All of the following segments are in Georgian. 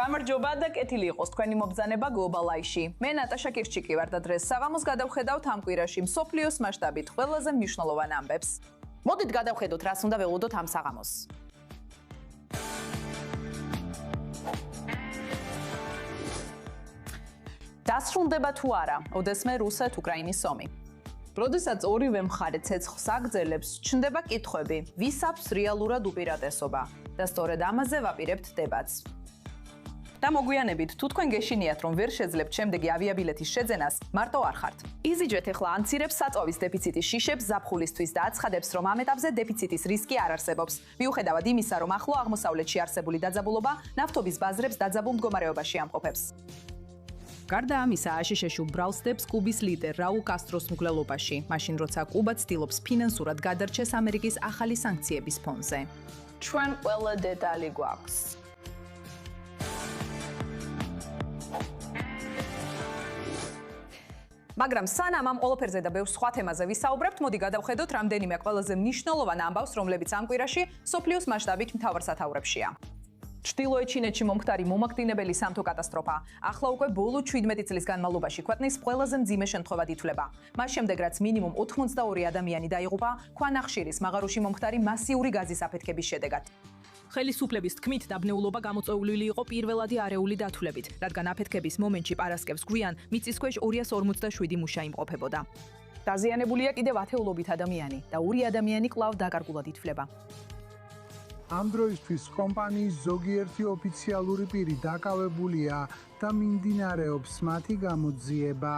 გამარჯობა და კეთილი იყოს თქვენი მობრძანება Global Eye-ში. მე ნატაშა კირჩიკი ვარ და დღეს საღამოს გადავხედავთ ამ კვირაში მსოფლიოს მასშტაბით ყველაზე მნიშვნელოვან ამბებს. მოდით გადავხედოთ, რას უნდა ველოდოთ ამ საღამოს. დასრულდება თუ არა ოდესმე რუსეთ-უკრაინის ომი. როდესაც ორივე მხარე ცეცხლს აგრძელებს, ჩნდება კითხვები, ვის აქვს რეალურად უპირატესობა და სწორედ ამაზე ვაპირებთ დებატს. და მოგვიანებით, თუ თქვენ გეშინიათ, რომ ვერ შეძლებთ შემდეგი ავიაბილეთის შეძენას, მარტო არ ხართ. EasyJet ახლა ანცირებს საწვავის დეფიციტის შიშებს ზაფხულისთვის და აცხადებს, რომ ამ ეტაპზე დეფიციტის რისკი არ არსებობს. მიუხედავად იმისა, რომ ახლო აღმოსავლეთში არსებული დაძაბულობა ნავთობის ბაზრებს დაძაბულ მდგომარეობაში ამყოფებს. გარდა ამისა, აშშ-ში უბრალსდებს კუბის ლიდერ რაულ კასტროს მკვლელობაში, მაშინ როცა კუბა ცდილობს ფინანსურად გადარჩეს ამერიკის ახალი სანქციების ფონზე. ჩვენ ყველა დეტალი გვაქვს. მაგრამ სანამ ამ ყველაფერზე და ბევრ სხვა თემაზე ვისაუბრებთ, მოდი გადავხედოთ რამდენიმე ყველაზე მნიშვნელოვან ამბავს, რომლებიც ამ კვირაში სოფლიოს მასშტაბით მთავარ სათაურებშია. ჩრდილოეთ ჩინეთში მომხდარი მომაკვდინებელი სამთო კატასტროფა. ახლა უკვე ბოლო 17 წლის განმავლობაში ქვეყნის ყველაზე მძიმე შემთხვევად ითვლება. მას შემდეგ, რაც მინიმუმ 82 ადამიანი დაიღუპა ქვანახშირის მაღაროში მომხდარი მასიური გაზის აფეთქების შედეგად. ხელისუფლების თქმით, დაბნეულობა გამოწვეული იყო პირველადი არეული დათვლებით, რადგან აფეთქების მომენტში პარასკევს გვიან მიწისქვეშ 247 მუშა იმყოფებოდა. დაზიანებულია კიდევ ათეულობით ადამიანი და 2 ადამიანი კვლავ დაკარგულად ითვლება. ამ დროისთვის კომპანიის ზოგიერთი ოფიციალური პირი დაკავებულია და მიმდინარეობს მათი გამოძიება.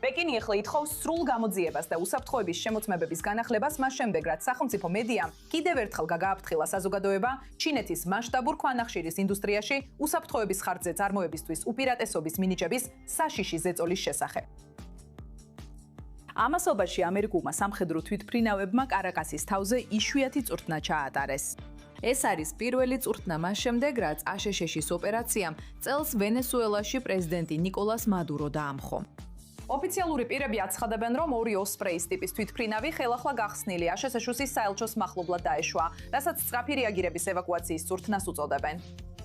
პეკინი ახლა ითხოვს სრულ გამოძიებას და უსაფრთხოების შემოწმებების განახლებას მას შემდეგ, რაც სახელმწიფო მედიამ კიდევ ერთხელ გაგააფრთხილა საზოგადოება ჩინეთის მასშტაბურ ქვანახშირის ინდუსტრიაში უსაფრთხოების ხარჯზე წარმოებისთვის უპირატესობის მინიჭების საშიში ზეწოლის შესახებ. ამასობაში ამერიკულმა სამხედრო თვითმფრინავებმა კარაკასის თავზე იშვიათი წვრთნა ჩაატარეს. ეს არის პირველი წვრთნა მას შემდეგ, რაც აშშ-ის ოპერაციამ წელს ვენესუელაში პრეზიდენტი ნიკოლას მადურო დაამხო. ოფიციალური პირები აცხადებენ, რომ ორი ოსპრეის ტიპის თვითმფრინავი ხელახლა გახსნილი აშშ-ის საელჩოს მახლობლად დაეშვა, რასაც სწრაფი რეაგირების ევაკუაციის წვრთნას უწოდებენ.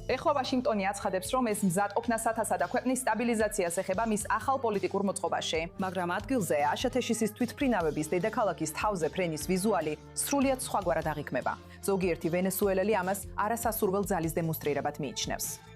ეხლა ვაშინგტონი აცხადებს, რომ ეს მზადყოფნა სათასა და ქვეყნის სტაბილიზაციას ეხება მის ახალ პოლიტიკურ მოწყობაში, მაგრამ ადგილზე აშშ-ის თვითმფრინავების დედაქალაქის თავზე ფრენის ვიზუალი სრულიად სხვაგვარად აღიქმება. ზოგიერთი ვენესუელელი ამას არასასურველ ძალის დემონსტრირებად მიიჩნევს.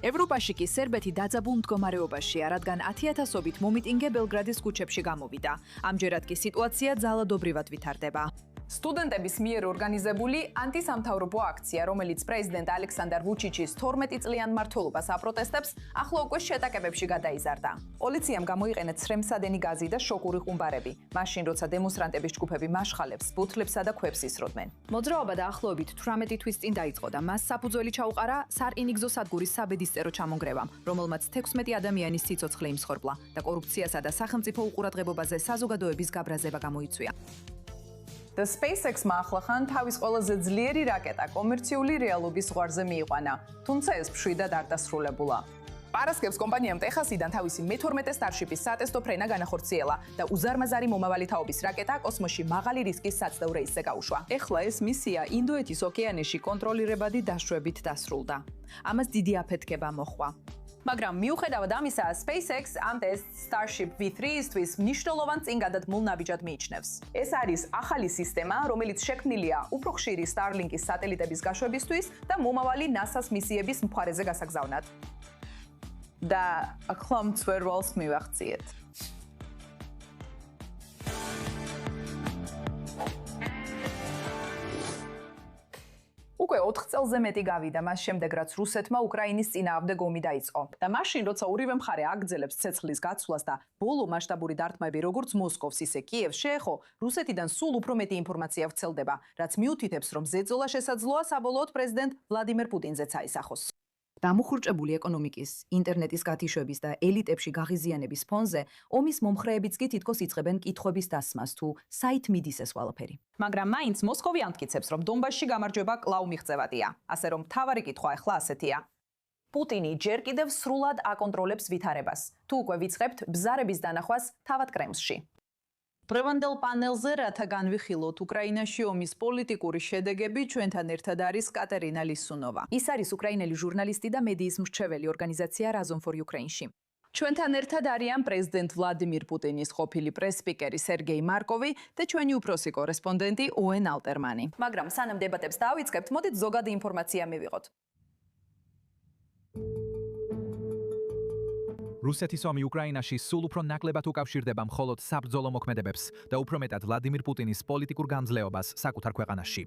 ევროპაში კი სერბეთი დაძაბულ მდგომარეობაშია, რადგან 10,000-ობით მომიტინგე ბელგრადის ქუჩებში გამოვიდა. ამჯერად კი სიტუაცია ძალადობრივად ვითარდება. სტუდენტების მიერ ორგანიზებული ანტისამთავრობო აქცია, რომელიც პრეზიდენტ ალექსანდრ ვუჩიჩის 12 წლიან მმართველობას აპროტესტებს, ახლა უკვე შეტაკებებში გადაიზარდა. პოლიციამ გამოიყენეთ სრემსადენი გაზი და შოკური ხუმბარები, მაშინ როცა დემონსტრანტების ჯგუფები მაშხალებს, ბოთლებსა და ქვებს ისროდნენ. მოძრაობა დაახლოებით 18 თვის წინ დაიწყო და მას საფუძველი ჩაუყარა სარკინიგზო სადგურის საბედისწერო ჩამონგრევამ, რომელმაც 16 ადამიანის სიცოცხლე იმსხორბლა და კორუფციასა და სახელმწიფო უყურადღებობაზე საზოგადოების გაბრაზება გამოიწვია. The SpaceX-მა ახლახან თავის ყველაზე ძლიერი რაკეტა კომერციული რეალობის ზღვარზე მიიყვანა, თუმცა ეს მშვიდად არ დასრულებულა. პარასკევს კომპანიამ ტეხასიდან თავისი მე-12 სტარშიპის სატესტო ფრენა განახორციელა და უზარმაზარი მომავალი თაობის რაკეტა კოსმოსში მაღალი რისკის საცდელ რეისზე გაუშვა. ეხლა ეს მისია ინდოეთის ოკეანეში კონტროლირებადი დაშვებით დასრულდა. ამას დიდი აფეთქება მოჰყვა. მაგრამ მიუხედავად ამისა, SpaceX ამ ტესტს Starship V3-ისთვის მნიშვნელოვან წინგადადგმულ ნაბიჯად მიიჩნევს. ეს არის ახალი სისტემა, რომელიც შექმნილია უფრო ხშირი Starlink-ის სატელიტების გაშვებისთვის და მომავალი NASA-ს მისიების მხარეზე გასაგზავნად. და ახლა მცვერვალს მივახციეთ. უკვე 4 წელზე მეტი გავიდა მას შემდეგ, რაც რუსეთმა უკრაინის წინააღმდეგ ომი დაიწყო. და მაშინ, როცა ორივე მხარე აგრძელებს ცეცხლის გაცვლას და ბოლო მასშტაბური დარტყმები როგორც მოსკოვს, ისე კიევს შეეხო, რუსეთიდან სულ უფრო მეტი ინფორმაცია ვრცელდება, რაც მიუთითებს, რომ ზეწოლა შესაძლოა საბოლოოდ პრეზიდენტ ვლადიმერ პუტინზეც აისახოს. დამუხრჭებული ეკონომიკის, ინტერნეტის გათიშვების და ელიტებში გაღიზიანების ფონზე ომის მომხრეებიც კი თითქოს იწყებენ კითხვების დასმას თუ საით მიდის ეს ყველაფერი. მაგრამ მაინც მოსკოვი ამტკიცებს, რომ დონბასში გამარჯვება კვლავ მიღწევადია. ასე რომ მთავარი კითხვა ახლა ასეთია. პუტინი ჯერ კიდევ სრულად აკონტროლებს ვითარებას, თუ უკვე ვიწყებთ ბზარების დანახვას თავად კრემლში. დღევანდელ პანელზე რათა განვიხილოთ უკრაინაში ომის პოლიტიკური შედეგები, ჩვენთან ერთად არის კატერინა ლისუნოვა. ის არის უკრაინელი ჟურნალისტი და მედიის მრჩეველი ორგანიზაცია Razom for Ukraine-ში. ჩვენთან ერთად არიან პრეზიდენტ ვლადიმირ პუტინის ყოფილი პრეს-სპიკერი სერგეი მარკოვი და ჩვენი უფროსი კორესპონდენტი ოენ ალტერმანი. მაგრამ სანამ დებატებს დავიწყებთ, მოდით ზოგადი ინფორმაცია მივიღოთ. რუსეთის ომი უკრაინაში სულ უფრო ნაკლებად უკავშირდება მხოლოდ საბრძოლო მოქმედებებს და უფრო მეტად ვლადიმირ პუტინის პოლიტიკურ გამძლეობას საკუთარ ქვეყანაში.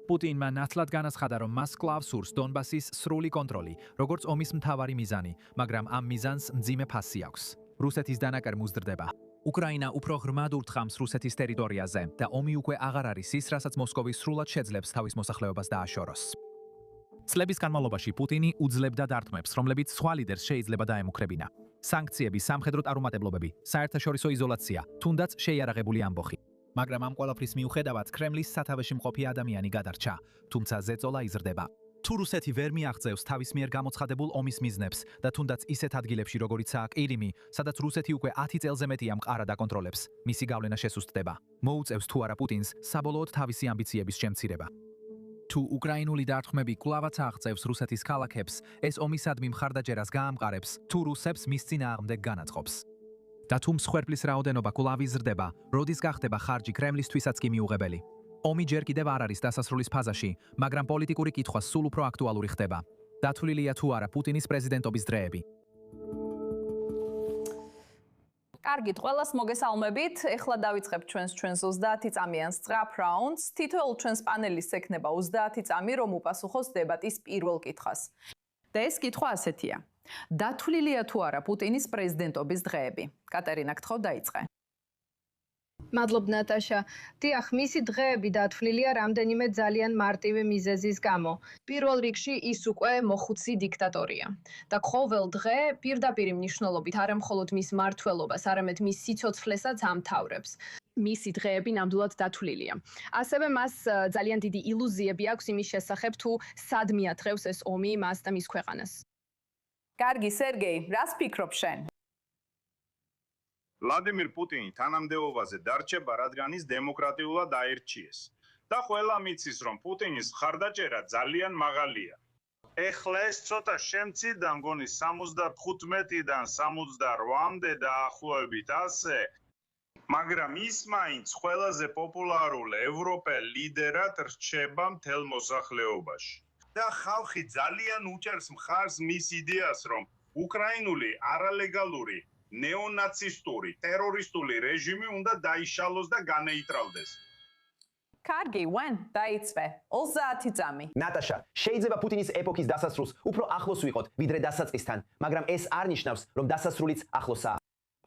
პუტინმა ნათლად განაცხადა, რომ მას კვლავ სურს დონბასის სრული კონტროლი, როგორც ომის მთავარი მიზანი, მაგრამ ამ მიზანს მძიმე ფასი აქვს. რუსეთის დანაკარგი მუზრდება. უკრაინა უფრო ღრმად ურთხამს რუსეთის ტერიტორიაზე და ომი უკვე აღარ არის ის, რასაც მოსკოვი სრულად შეძლებს თავის მოსახლეობას დააშოროს. წლების განმავლობაში პუტინი უძლებდა დარტყმებს, რომლებიც სხვა ლიდერს შეიძლება დაემუქრებინა. სანქციები, სამხედრო წარუმატებლობები, საერთაშორისო იზოლაცია, თუნდაც შეიარაღებული ამბოხი. მაგრამ ამ ყველაფრის მიუხედავად კრემლის სათავეში მყოფი ადამიანი გადარჩა, თუმცა ზეწოლა იზრდება. თუ რუსეთი ვერ მიაღწევს თავის მიერ გამოცხადებულ ომის მიზნებს და თუნდაც ისეთ ადგილებში, როგორიცაა ყირიმი, სადაც რუსეთი უკვე 10 წელზე მეტია მყარა დაკონტროლებს, მისი გავლენა შესუსტდება. მოუწევს თუ არა პუტინს საბოლოოდ თავისი ამბიციების შემცირება. თუ უკრაინული დარტყმები კვლავაც აღწევს რუსეთის ქალაქებს, ეს ომისადმი მხარდაჭერას გაამყარებს, თუ რუსებს მის წინააღმდეგ განაწყობს. და თუ მსხვერპლის რაოდენობა კვლავ იზრდება, როდის გახდება ხარჯი კრემლისთვისაც კი მიუღებელი. ომი ჯერ კიდევ არ არის დასასრულის ფაზაში, მაგრამ პოლიტიკური კითხვა სულ უფრო აქტუალური ხდება. დათვლილია თუ არა პუტინის პრეზიდენტობის დროები. კარგით, ყველას მოგესალმებით. ეხლა დავიწყებთ ჩვენს 30 წამიან სწრაფ რაუნდს. თითოეულ ჩვენს პანელისტს ექნება 30 წამი, რომ უპასუხოს დებატის პირველ კითხვას. და ეს კითხვა ასეთია: დათვლილია თუ არა პუტინის პრეზიდენტობის დღეები? კატერინა, გთხოვ დაიწყე. მადლობ ნატაშა. დიახ, მისი დღეები დათვლილია რამდენიმე ძალიან მარტივი მიზეზის გამო. პირველ რიგში ის უკვე მოხუცი დიქტატორია და ყოველ დღე პირდაპირი მნიშვნელობით არა მხოლოდ მის მმართველობას, არამედ მის სიცოცხლესაც ამთავრებს. მისი დღეები ნამდვილად დათვლილია. ასევე მას ძალიან დიდი ილუზიები აქვს იმის შესახებ, თუ სად მიათხრევს ეს ომი მას და მის ქვეყანას. კარგი, სერგეი, რას ფიქრობ შენ? ვლადიმირ პუტინი თანამდებობაზე დარჩება, რადგან ის დემოკრატიულად აირჩიეს. და ყველა მიცის, რომ პუტინის ხარდაჭერა ძალიან მაღალია. ეხლა ეს ცოტა შემცირდა, მგონი 75-დან 68-მდე დაახლოებით ასე, მაგრამ ის მაინც ყველაზე პოპულარულ ევროპელ ლიდერად რჩება მთელ მოსახლეობაში. და ხალხი ძალიან უჭერს მხარს მის იდეას, რომ უკრაინული არალეგალური ნეონაცისტური, ტერორისტული რეჟიმი უნდა დაიშალოს და განეიტრალდეს. კარგი, ვენ, დაიცვე. 30 წამი. ნატაშა, შეიძლება პუტინის ეპოქის დასასრულს უფრო ახლოს ვიყოთ, ვიდრე დასაწყისთან, მაგრამ ეს არ ნიშნავს, რომ დასასრულიც ახლოსაა.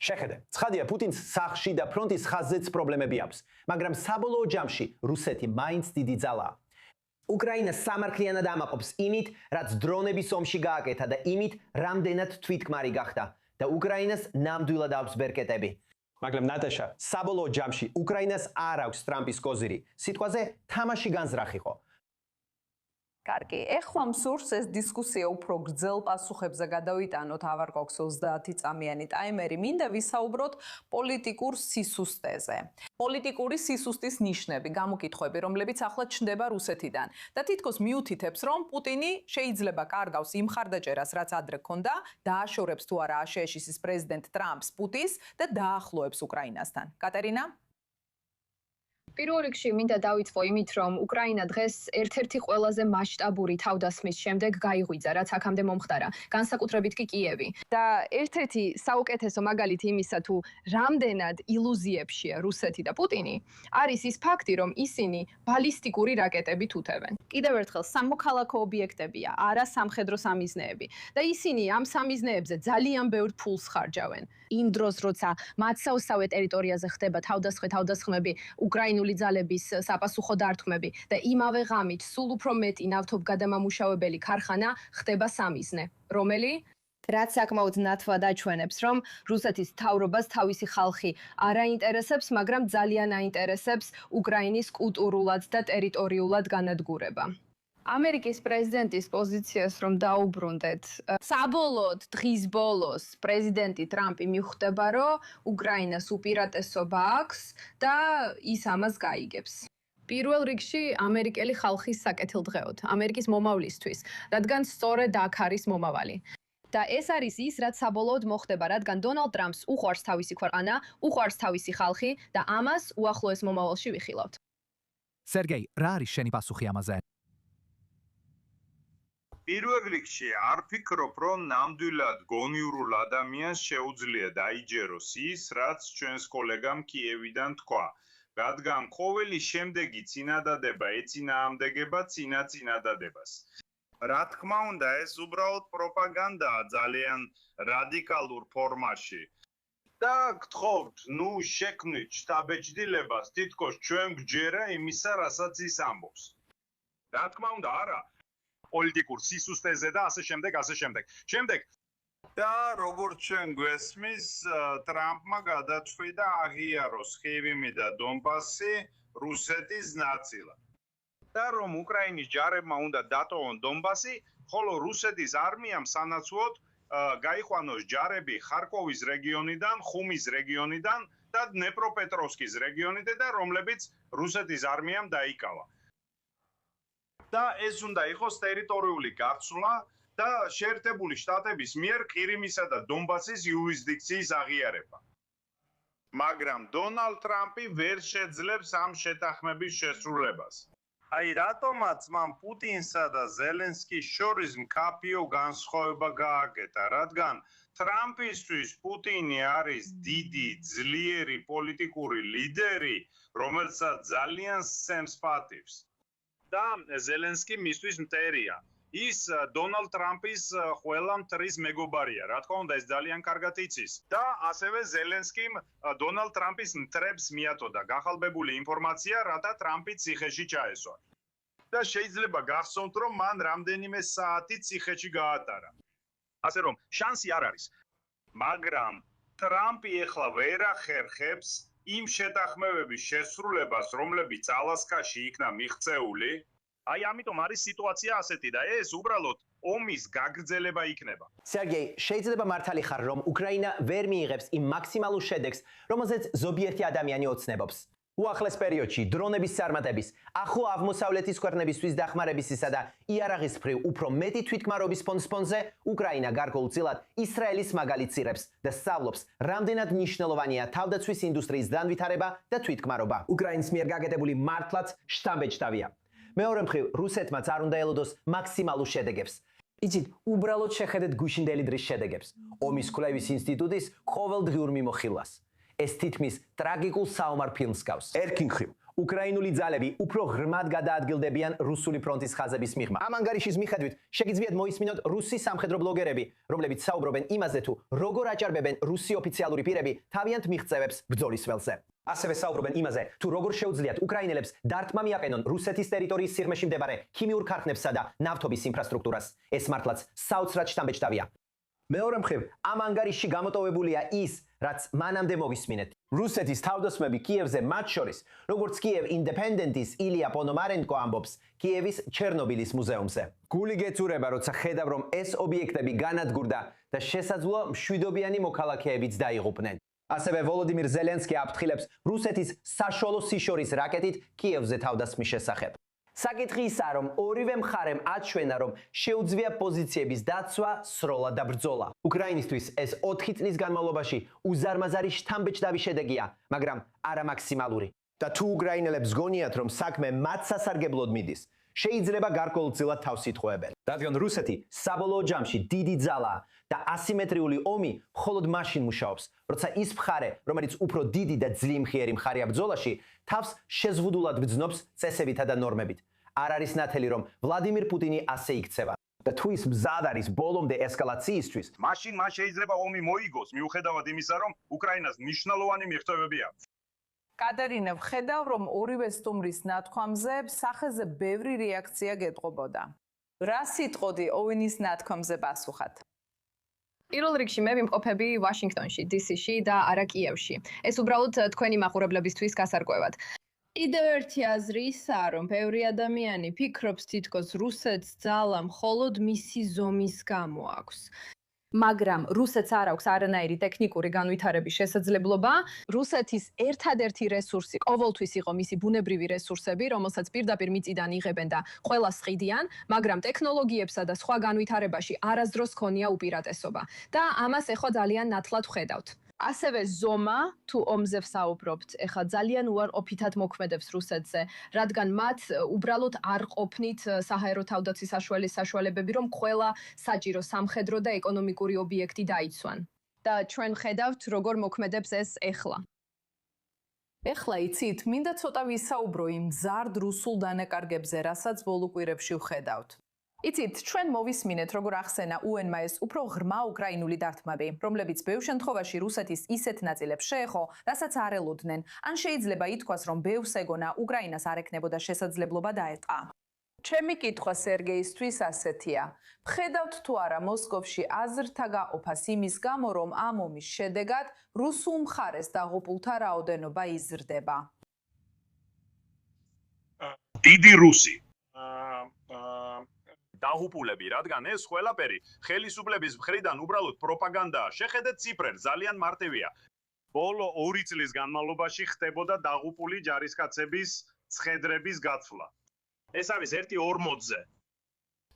შეხედე, ცხადია, პუტინს სახში და ფრონტის ხაზზეც პრობლემები აქვს, მაგრამ საბოლოო ჯამში რუსეთი მაინც დიდი ძალაა. უკრაინას სამართლიანად ამაყობს იმით, რაც დრონების ომში გააკეთა და იმით, რამდენად თვითკმარი გახდა და უკრაინას ნამდვილად აქვს ბერკეტები. მაგრამ ნატაშა, საბოლოო ჯამში უკრაინას არ აქვს ტრამპის კოზირი. სიტყვაზე თამაში განზრახიყო. კარგი, ეხლა მსურს ეს დისკუსია უფრო გრძელ პასუხებზე გადავიტანოთ, ავარ გვაქვს 30 წამიანი ტაიმერი, მინდა ვისაუბროთ პოლიტიკურ სისუსტეზე. პოლიტიკური სისუსტის ნიშნები, გამოკითხვები, რომლებიც ახლა ჩნდება რუსეთიდან და თითქოს მიუთითებს, რომ პუტინი შეიძლება კარგავს იმ ხარდაჭერას, რაც ადრე ჰქონდა, დააშორებს თუ არა აშშ-ის პრეზიდენტ ტრამპს პუტინს და დაახლოებს უკრაინასთან. კატერინა? პირველ რიგში მინდა დავიწყო იმით, რომ უკრაინა დღეს ერთ-ერთი ყველაზე მასშტაბური თავდასხმის შემდეგ გაიღვიძა, რაც აქამდე მომხდარა, განსაკუთრებით კი კიევი. და ერთ-ერთი საუკეთესო მაგალითი იმისა, თუ რამდენად ილუზიებშია რუსეთი და პუტინი, არის ის ფაქტი, რომ ისინი ბალისტიკური რაკეტებით უთევენ. კიდევ ერთხელ, სამოქალაქო ობიექტებია, არა სამხედრო სამიზნეები. და ისინი ამ სამიზნეებზე ძალიან ბევრ ფულს ხარჯავენ. იმ დროს, როცა მათსაოსავე ტერიტორიაზე ხდება თავდასხმები, უკრაინული ძალების საპასუხო დარტყმები და იმავე ღამით სულ უფრო მეტი ნავთობგადამამუშავებელი ქარხანა ხდება სამიზნე, რაც საკმაოდ ნათლად აჩვენებს, რომ რუსეთის მთავრობას თავისი ხალხი არ აინტერესებს, მაგრამ ძალიან აინტერესებს უკრაინის კულტურულად და ტერიტორიულად განადგურება. ამერიკის პრეზიდენტის პოზიციას რომ დაუბრუნდეთ, საბოლოოდ დღის ბოლოს პრეზიდენტი ტრამპი მიხვდება, რომ უკრაინას უპირატესობა აქვს და ის ამას გაიგებს. პირველ რიგში ამერიკელი ხალხის საკეთილდღეოდ, ამერიკის მომავლისთვის, რადგან სწორედ აქ არის მომავალი. და ეს არის ის, რაც საბოლოოდ მოხდება, რადგან დონალდ ტრამპს უყვარს თავისი ქვეყანა, უყვარს თავისი ხალხი და ამას უახლოეს მომავალში ვიხილავთ. სერგეი, რა არის შენი პასუხი ამაზე? პირველ რიგში არ ფიქრობ, რომ ნამდვილად გონიურულ ადამიანს შეუძლია დაიჯეროს ის, რაც ჩვენს კოლეგამ კიევიდან თქვა. რადგან ყოველი შემდეგი წინადადება ეწინააღმდეგება წინადადებას. რა თქმა უნდა, ეს უბრალოდ პროპაგანდაა ძალიან რადიკალურ ფორმაში. და გთხოვთ, შექმნით შტაბ-ეჭდილებას, თითქოს ჩვენ გვჯერა იმისა, რასაც ის ამბობს. რა თქმა უნდა, არა. პოლიტიკურ სისუსტეზე და ასე შემდეგ. შემდეგ და როგორც ჩვენ გვესმის, ტრამპმა გადაწყვიტა აღიაროს ხივიმი და დონბასი რუსეთის ნაწილად. და რომ უკრაინის ჯარებმა უნდა დატოვონ დონბასი, ხოლო რუსეთის არმიამ სანაცვლოდ გაიყვანოს ჯარები ხარკოვის რეგიონიდან, ხუმის რეგიონიდან და დნეპროპეტროვსკის რეგიონიდან და რომლებიც რუსეთის არმიამ დაიკავა. და ეს უნდა იყოს ტერიტორიული გაცვლა და შეერთებული შტატების მიერ ყირიმისა და დონბასის იურისდიქციის აღიარება. მაგრამ დონალდ ტრამპი ვერ შეძლებს ამ შეთანხმების შესრულებას. აი რატომაც მან პუტინსა და ზელენსკის შორის მკაფიო განსხვავება გააკეთა, რადგან ტრამპისთვის პუტინი არის დიდი, ძლიერი პოლიტიკური ლიდერი, რომელსაც ძალიან სცემს პატივს. და ზელენსკი მისთვის მტერია. ის დონალდ ტრამპის ყველა მტრის მეგობარია, რა თქმა უნდა, ეს ძალიან კარგად იცის. და ასევე ზელენსკიმ დონალდ ტრამპის მტრებს მიაწოდა გახალბებული ინფორმაცია, რათა ტრამპი ციხეში ჩაესვა. და შეიძლება გახსოვთ, რომ მან რამდენიმე საათი ციხეში გაატარა. ასე რომ, შანსი არ არის. მაგრამ ტრამპი ეხლა ვერ ახერხებს იმ შეთანხმებების შესრულებას, რომლებიც ალასკაში იქნა მიღწეული. აი ამიტომ არის სიტუაცია ასეთი და ეს უბრალოდ ომის გაგრძელება იქნება. სერგეი, შეიძლება მართალი ხარ, რომ უკრაინა ვერ მიიღებს იმ მაქსიმალურ შედეგს, რომელზეც ზოგიერთი ადამიანი ოცნებობს. უახლეს პერიოდში დრონების წარმატების, ახლო აღმოსავლეთის ქვეყნებისთვის დახმარებისისა და იარაღის მხრივ უფრო მეტი თვითგმარობის ფონზე უკრაინა გარკვეულწილად ისრაელის მაგალითს იღებს და სწავლობს, რამდენად მნიშვნელოვანია თავდაცვის ინდუსტრიის განვითარება და თვითგმარობა. უკრაინის მიერ გაკეთებული მართლაც შთამბეჭდავია. მეორე მხრივ, რუსეთმაც არ უნდა ელოდოს მაქსიმალურ შედეგებს. იცით, უბრალოდ შეხედეთ გუშინდელი დრის შედეგებს. ომის კვლევის ინსტიტუტის ყოველდღიურ მიმოხილვას. ეს თითქმის ტრაგიკულ საომარ ფილმს გავს. ერთი მხრივ, უკრაინული ძალები უფრო ღრმად გადაადგილდებიან რუსული ფრონტის ხაზების მიღმა. ამ ანგარიშის მიხედვით, შეგიძლიათ მოისმინოთ რუსი სამხედრო ბლოგერები, რომლებიც საუბრობენ იმაზე, თუ როგორ აჭარბებენ რუსი ოფიციალური პირები თავიანთ მიღწევებს ბრძოლის ველზე. ასევე საუბრობენ იმაზე, თუ როგორ შეუძლიათ უკრაინელებს დარტყმა მიაყენონ რუსეთის ტერიტორიის სიღრმეში მდებარე ქიმიურ ქარხნებსა და ნავთობის ინფრასტრუქტურას. ეს მართლაც საოცრად შთამბეჭდავია. მეორე მხრივ, ამ ანგარიშში გამოტოვებულია ის, რაც მანამდე მოვისმინეთ. რუსეთის თავდასხმები კიევზე მათ შორის, როგორც კიევ ინდეპენდენტის ილია პონომარენკო ამბობს, კიევის ჩერნობილის მუზეუმზე. გული გეწურება, როცა ხედავ, რომ ეს ობიექტები განადგურდა და შესაძლოა მშვიდობიანი მოქალაქეებიც დაიღუპნენ. ასევე ვოლოდიმირ ზელენსკი აფრთხილებს რუსეთის საშუალო სიშორის რაკეტით კიევზე თავდასხმის შესახებ. საკითხი ისაა, რომ ორივე მხარემ აჩვენა, რომ შეუძლია პოზიციების დაცვა, სროლა და ბრძოლა. უკრაინისთვის ეს 4 წლის განმავლობაში უზარმაზარი შთამბეჭდავი შედეგია, მაგრამ არა მაქსიმალური. და თუ უკრაინელებს გონიათ, რომ საქმე მათ სასარგებლოდ მიდის, შეიძლება გარკვეულწილად თავს ითხოვებენ. რადგან რუსეთი საბოლოო ჯამში დიდი ძალაა და ასიმეტრიული ომი მხოლოდ მაშინ მუშაობს, როცა ის მხარე, რომელიც უფრო დიდი და ძლიმხიერი მხარეა ბრძოლაში, თავს შეზღუდულად ბრძნობს წესებითა და ნორმებით. არ არის ნათელი, რომ ვლადიმირ პუტინი ასე იქცევა. და თუ ის მზად არის ბოლომდე ესკალაციისთვის, მაშინ მას შეიძლება ომი მოიგოს, მიუხედავად იმისა, რომ უკრაინას მნიშვნელოვანი მიღწევები აქვს. კატერინა, ვხედავ, რომ ორივე სტუმრის ნათქვამზე სახეზე ბევრი რეაქცია გეტყობოდა. რა სიტყოდი ოვენის ნათქვამზე პასუხად? პირველ რიგში მე ვიმყოფები ვაშინგტონში, DC-ში და არა კიევში. ეს უბრალოდ თქვენი მაყურებლებისთვის გასარკვევად. კიდევ ერთი აზრი ისაა, რომ ბევრი ადამიანი ფიქრობს თითქოს რუსეთს ძალა მხოლოდ მისი ზომის გამო აქვს. მაგრამ რუსეთს არ აქვს არანაირი ტექნიკური განვითარების შესაძლებლობა. რუსეთის ერთადერთი რესურსი ყოველთვის იყო მისი ბუნებრივი რესურსები, რომელსაც პირდაპირ მიწიდან იღებენ და ყველას ყიდიან, მაგრამ ტექნოლოგიებსა და სხვა განვითარებაში არასდროს ჰქონია უპირატესობა და ამას ეხლა ძალიან ნათლად ვხედავთ. ასევე ზომა, თუ ომზე ვსაუბრობთ, ეხლა ძალიან უარყოფითად მოქმედებს რუსეთზე, რადგან მათ უბრალოდ არ ყოფნით საჰაერო თავდაცვის საშუალებები, რომ ყველა საჭირო სამხედრო და ეკონომიკური ობიექტი დაიცვან. და ჩვენ ხედავთ, როგორ მოქმედებს ეს ეხლა. ეხლა იცით, მინდა ცოტა ვისაუბრო იმ მზარდ რუსულ დანაკარგებზე, რასაც ბოლო კვირებში ვხედავთ. იცით, ჩვენ მოვისმინეთ, როგორ ახსენა UN-მა ეს უფრო ღრმა უკრაინული დართმები, რომლებიც ბევრ შემთხვევაში რუსეთის ისეთ ნაწილებს შეეხო, რასაც არ ელოდნენ, ან შეიძლება ითქვას, რომ ბევრს ეგონა უკრაინას არ ექნებოდა შესაძლებლობა დაეტყა. ჩემი კითხვა სერგეისთვის ასეთია. ვხედავთ თუ არა მოსკოვში აზრთა გაყოფას იმის გამო, რომ ამ ომის შედეგად რუსულ მხარეს დაღუპულთა რაოდენობა იზრდება. დიდი რუსი დაღუპულები, რადგან ეს ყველაფერი ხელისუფლების მხრიდან უბრალოდ პროპაგანდაა. შეხედეთ ციფრებს, ძალიან მარტივია. ბოლო 2 წლის განმავლობაში ხდებოდა დაღუპული ჯარისკაცების ცხედრების გაცვლა. ეს არის 1:40-ზე.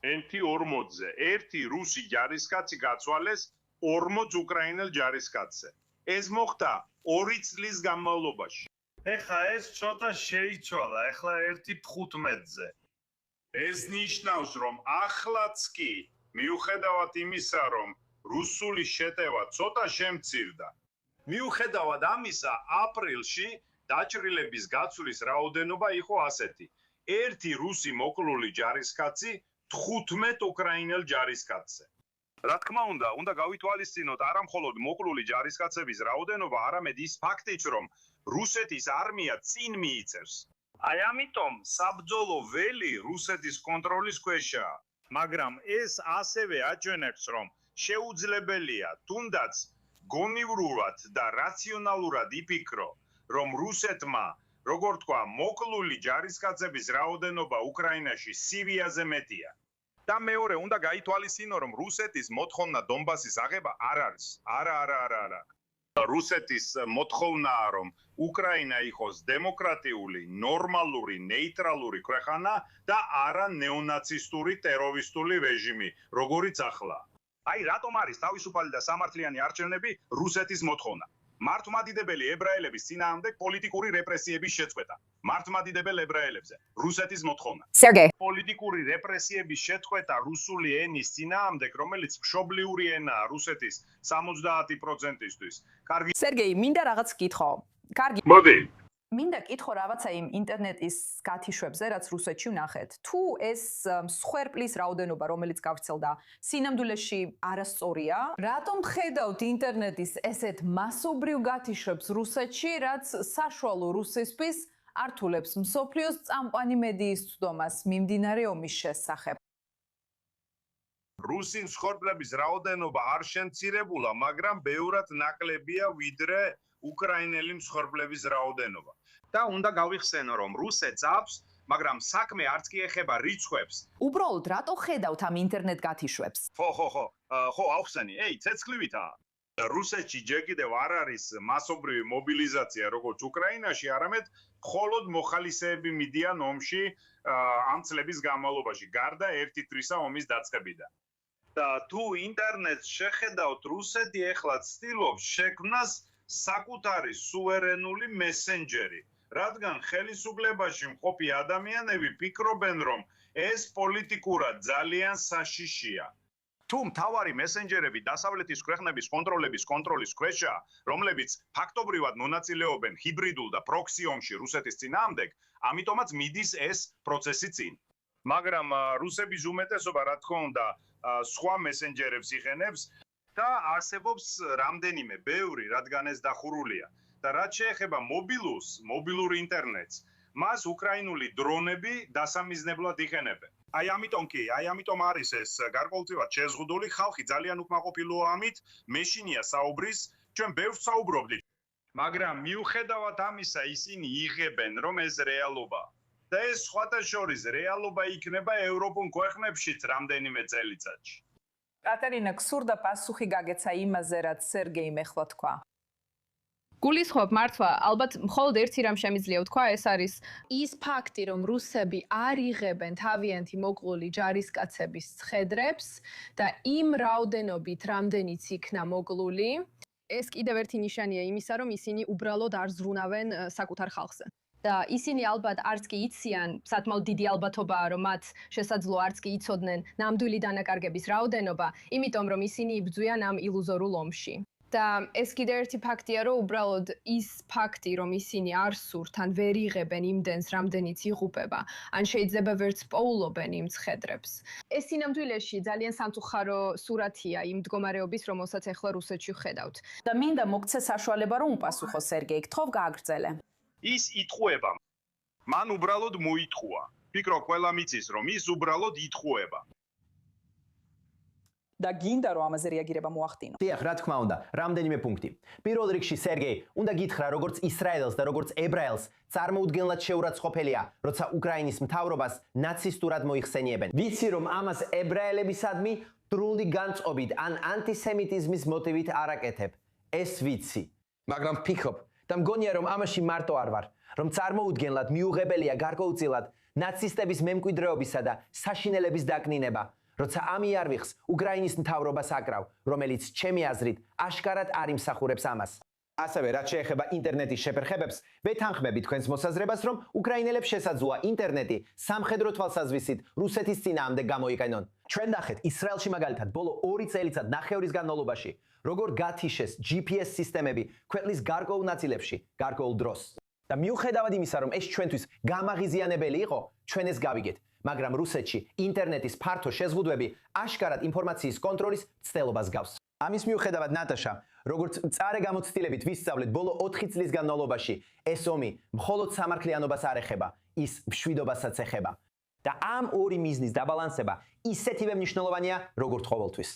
1:40-ზე. ერთი რუსი ჯარისკაცი გაცვალეს 40 უკრაინელ ჯარისკაცზე. ეს მოხდა 2 წლის განმავლობაში. ეხლა ეს ცოტა შეიცვალა, ეხლა 1:15-ზე. ეს ნიშნავს, რომ ახლაც კი, მიუხედავად იმისა, რომ რუსული შეტევა ცოტა შემცირდა, მიუხედავად ამისა, აპრილში დაჭრილების გაცვლის რაოდენობა იყო ასეთი: ერთი რუსი მოკლული ჯარისკაცი 15 უკრაინელ ჯარისკაცზე. რა თქმა უნდა გავითვალისწინოთ არა მხოლოდ მოკლული ჯარისკაცების რაოდენობა, არამედ ის ფაქტიც, რომ რუსეთის არმია წინ მიიწევს. აი ამიტომ საბრძოლო ველი რუსეთის კონტროლის ქვეშაა, მაგრამ ეს ასევე აჩვენებს, რომ შეუძლებელია თუნდაც გონივრულად და რაციონალურად იფიქრო, რომ რუსეთმა, როგორ თქვა, მოკლული ჯარისკაცების რაოდენობა უკრაინაში სირიაზე მეტია. და მეორე, უნდა გაითვალისწინო, რომ რუსეთის მოთხოვნა დონბასის აღება არ არის. არა. რუსეთის მოთხოვნაა, რომ უკრაინა იყოს დემოკრატიული, ნორმალური, ნეიტრალური ქვეყანა და არა ნეონაცისტური ტერორისტული რეჟიმი, როგორიც ახლა. აი რატომ არის თავისუფალი და სამართლიანი არჩევნები რუსეთის მოთხოვნა? მართლმადიდებელი ებრაელების წინააღმდეგ პოლიტიკური რეპრესიების შეწყვეტა. მართლმადიდებელ ებრაელებზე რუსეთის მოთხოვნა. სერგეი, პოლიტიკური რეპრესიების შეწყვეტა რუსული ენის წინააღმდეგ, რომელიც მშობლიური ენაა რუსეთის 70%-ისთვის. კარგი. სერგეი, მინდა რაღაც კითხო. კარგი. მოდი. მინდა კითხო რაღაცა იმ ინტერნეტის გათიშვებზე, რაც რუსეთში ვნახეთ. თუ ეს მსხვერპლის რაოდენობა, რომელიც გავრცელდა, სინამდვილეში არასწორია, რატომ ხედავთ ინტერნეტის ესეთ მასობრივ გათიშვებს რუსეთში, რაც საშუალო რუსისთვის ართულებს მსოფლიოს წამყვანი მედიის ცდომას მიმდინარე ომის შესახებ? რუსი მსხვერპლების რაოდენობა არ შემცირებულა, მაგრამ ბევრად ნაკლებია ვიდრე უკრაინელი მსხვერპლების რაოდენობა. და უნდა გავიხსენო, რომ რუსეთს აქვს, მაგრამ საქმე არც კი ეხება რიცხვებს. უბრალოდ რატო ხედავთ ამ ინტერნეტ გათიშვებს? ხო, ავხსენი, ცეცხლივითაა. რუსეთში ჯერ კიდევ არ არის მასობრივი მობილიზაცია, როგორც უკრაინაში, არამედ მხოლოდ მოხალისეები მიდიან ომში ამ წლების განმავლობაში, გარდა ერთი თვისა ომის დაწყებიდან. და თუ ინტერნეტს შეხედავთ, რუსეთი ეხლა ცდილობს შექმნას საკუთარი სუვერენული მესენჯერი, რადგან ხელისუფლებაში მყოფი ადამიანები ფიქრობენ, რომ ეს პოლიტიკურად ძალიან საშიშია. თუ მთავარი მესენჯერები დასავლეთის ქვეყნების კონტროლის ქვეშაა, რომლებიც ფაქტობრივად მონაწილეობენ ჰიბრიდულ და პროქსი ომში რუსეთის წინააღმდეგ, ამიტომაც მიდის ეს პროცესი წინ. მაგრამ რუსების უმეტესობა, რა თქმა უნდა, სხვა მესენჯერებს იყენებს და არსებობს რამდენიმე ბევრი, რადგან ეს დახურულია. და რაც შეეხება მობილურ ინტერნეტს, მას უკრაინული დრონები დასამიზნებლად იყენებენ. აი ამიტომ არის ეს გარკვეულწილად შეზღუდული, ხალხი ძალიან უკმაყოფილოა ამით, მეშინია საუბრის, ჩვენ ბევრს საუბრობდით. მაგრამ მიუხედავად ამისა ისინი იღებენ რომ ეს რეალობაა. და ეს სხვათა შორის რეალობა იქნება ევროპულ ქვეყნებშიც რამდენიმე წელიწადში. კატერინა, გსურდა პასუხი გაგეცა იმაზე, რაც სერგეიმ ეხლა თქვა. გულისხმობ მართლა, ალბათ მხოლოდ ერთი რამ შემიძლია ვთქვა, ეს არის ის ფაქტი, რომ რუსები არ იღებენ თავიანთი მოკლული ჯარისკაცების ცხედრებს და იმ რაოდენობით, რამდენიც იქნა მოკლული, ეს კიდევ ერთი ნიშანია იმისა, რომ ისინი უბრალოდ არ ზრუნავენ საკუთარ ხალხზე. და ისინი ალბათ არც კი იციან, საკმაოდ დიდი ალბათობაა, რომ მათ შესაძლოა არც კი იცოდნენ ნამდვილი დანაკარგების რაოდენობა, იმიტომ რომ ისინი იბრძვიან ამ ილუზორულ ომში. და ეს კიდევ ერთი ფაქტია, რომ უბრალოდ ის ფაქტი, რომ ისინი არ სურთ ან ვერ იღებენ იმდენს, რამდენიც იღუპება, ან შეიძლება ვერც პოულობენ იმ ცხედრებს. ეს სინამდვილეში ძალიან სამწუხარო სურათია იმ მდგომარეობის, რომელსაც ახლა რუსეთში ვხედავთ. და მინდა მოგცე საშუალება, რომ უპასუხო სერგეი, გთხოვ გააგრძელე. ის იტყუება. მან უბრალოდ მოიტყუა. ფიქრობ, ყველა მიცის, რომ ის უბრალოდ იტყუება. და გინდა რომ ამაზე რეაგირება მოახდინო. დიახ, რა თქმა უნდა, რამდენიმე პუნქტი. პირველ რიგში სერგეი, უნდა გითხრა, როგორც ისრაელს და როგორც ებრაელს წარმოუდგენლად შეურაცხყოფელია, როცა უკრაინის მთავრობას ნაცისტურად მოიხსენიებენ. ვიცი, რომ ამას ებრაელებისადმი დრული განწყობით ან ანტისემიტიზმის მოტივით არაკეთებ. ეს ვიცი. მაგრამ ვფიქრობ და მგონია, რომ ამაში მარტო არ ვარ, რომ წარმოუდგენლად მიუღებელია გარკვეულწილად ნაცისტების მემკვიდრეობისა და საშინელების დაკნინება. როცა ამი არ ვიხს უკრაინის მთავრობას აკრავ, რომელიც ჩემი აზრით აშკარად არ იმსახურებს ამას. ასევე რაც შეეხება ინტერნეტის შეფერხებებს, ვეთანხმები თქვენს მოსაზრებას, რომ უკრაინელებს შესაძლოა ინტერნეტი სამხედრო თვალსაზრისით რუსეთის წინააღმდეგ გამოიყენონ. ჩვენ ნახეთ ისრაელში მაგალითად ბოლო 2 წელიწად ნახევრის განმავლობაში, როგორ გათიშეს GPS სისტემები ქვეყნის გარკვეულ ნაწილებში, გარკვეულ დროს. და მიუხედავად იმისა, რომ ეს ჩვენთვის გამაღიზიანებელი იყო, ჩვენ ეს გავიგეთ. მაგრამ რუსეთში ინტერნეტის ფართო შეზღუდვები აშკარად ინფორმაციის კონტროლის ცდელობას გავს. ამის მიუხედავად ნატაშა, როგორც მწარე გამოცდილებით ვისწავლეთ ბოლო 4 წლის განმავლობაში, ეს ომი მხოლოდ სამართლიანობას არ ეხება, ის მშვიდობასაც ეხება. და ამ ორი მიზნის დაბალანსება ისეთივე მნიშვნელოვანია, როგორც ყოველთვის.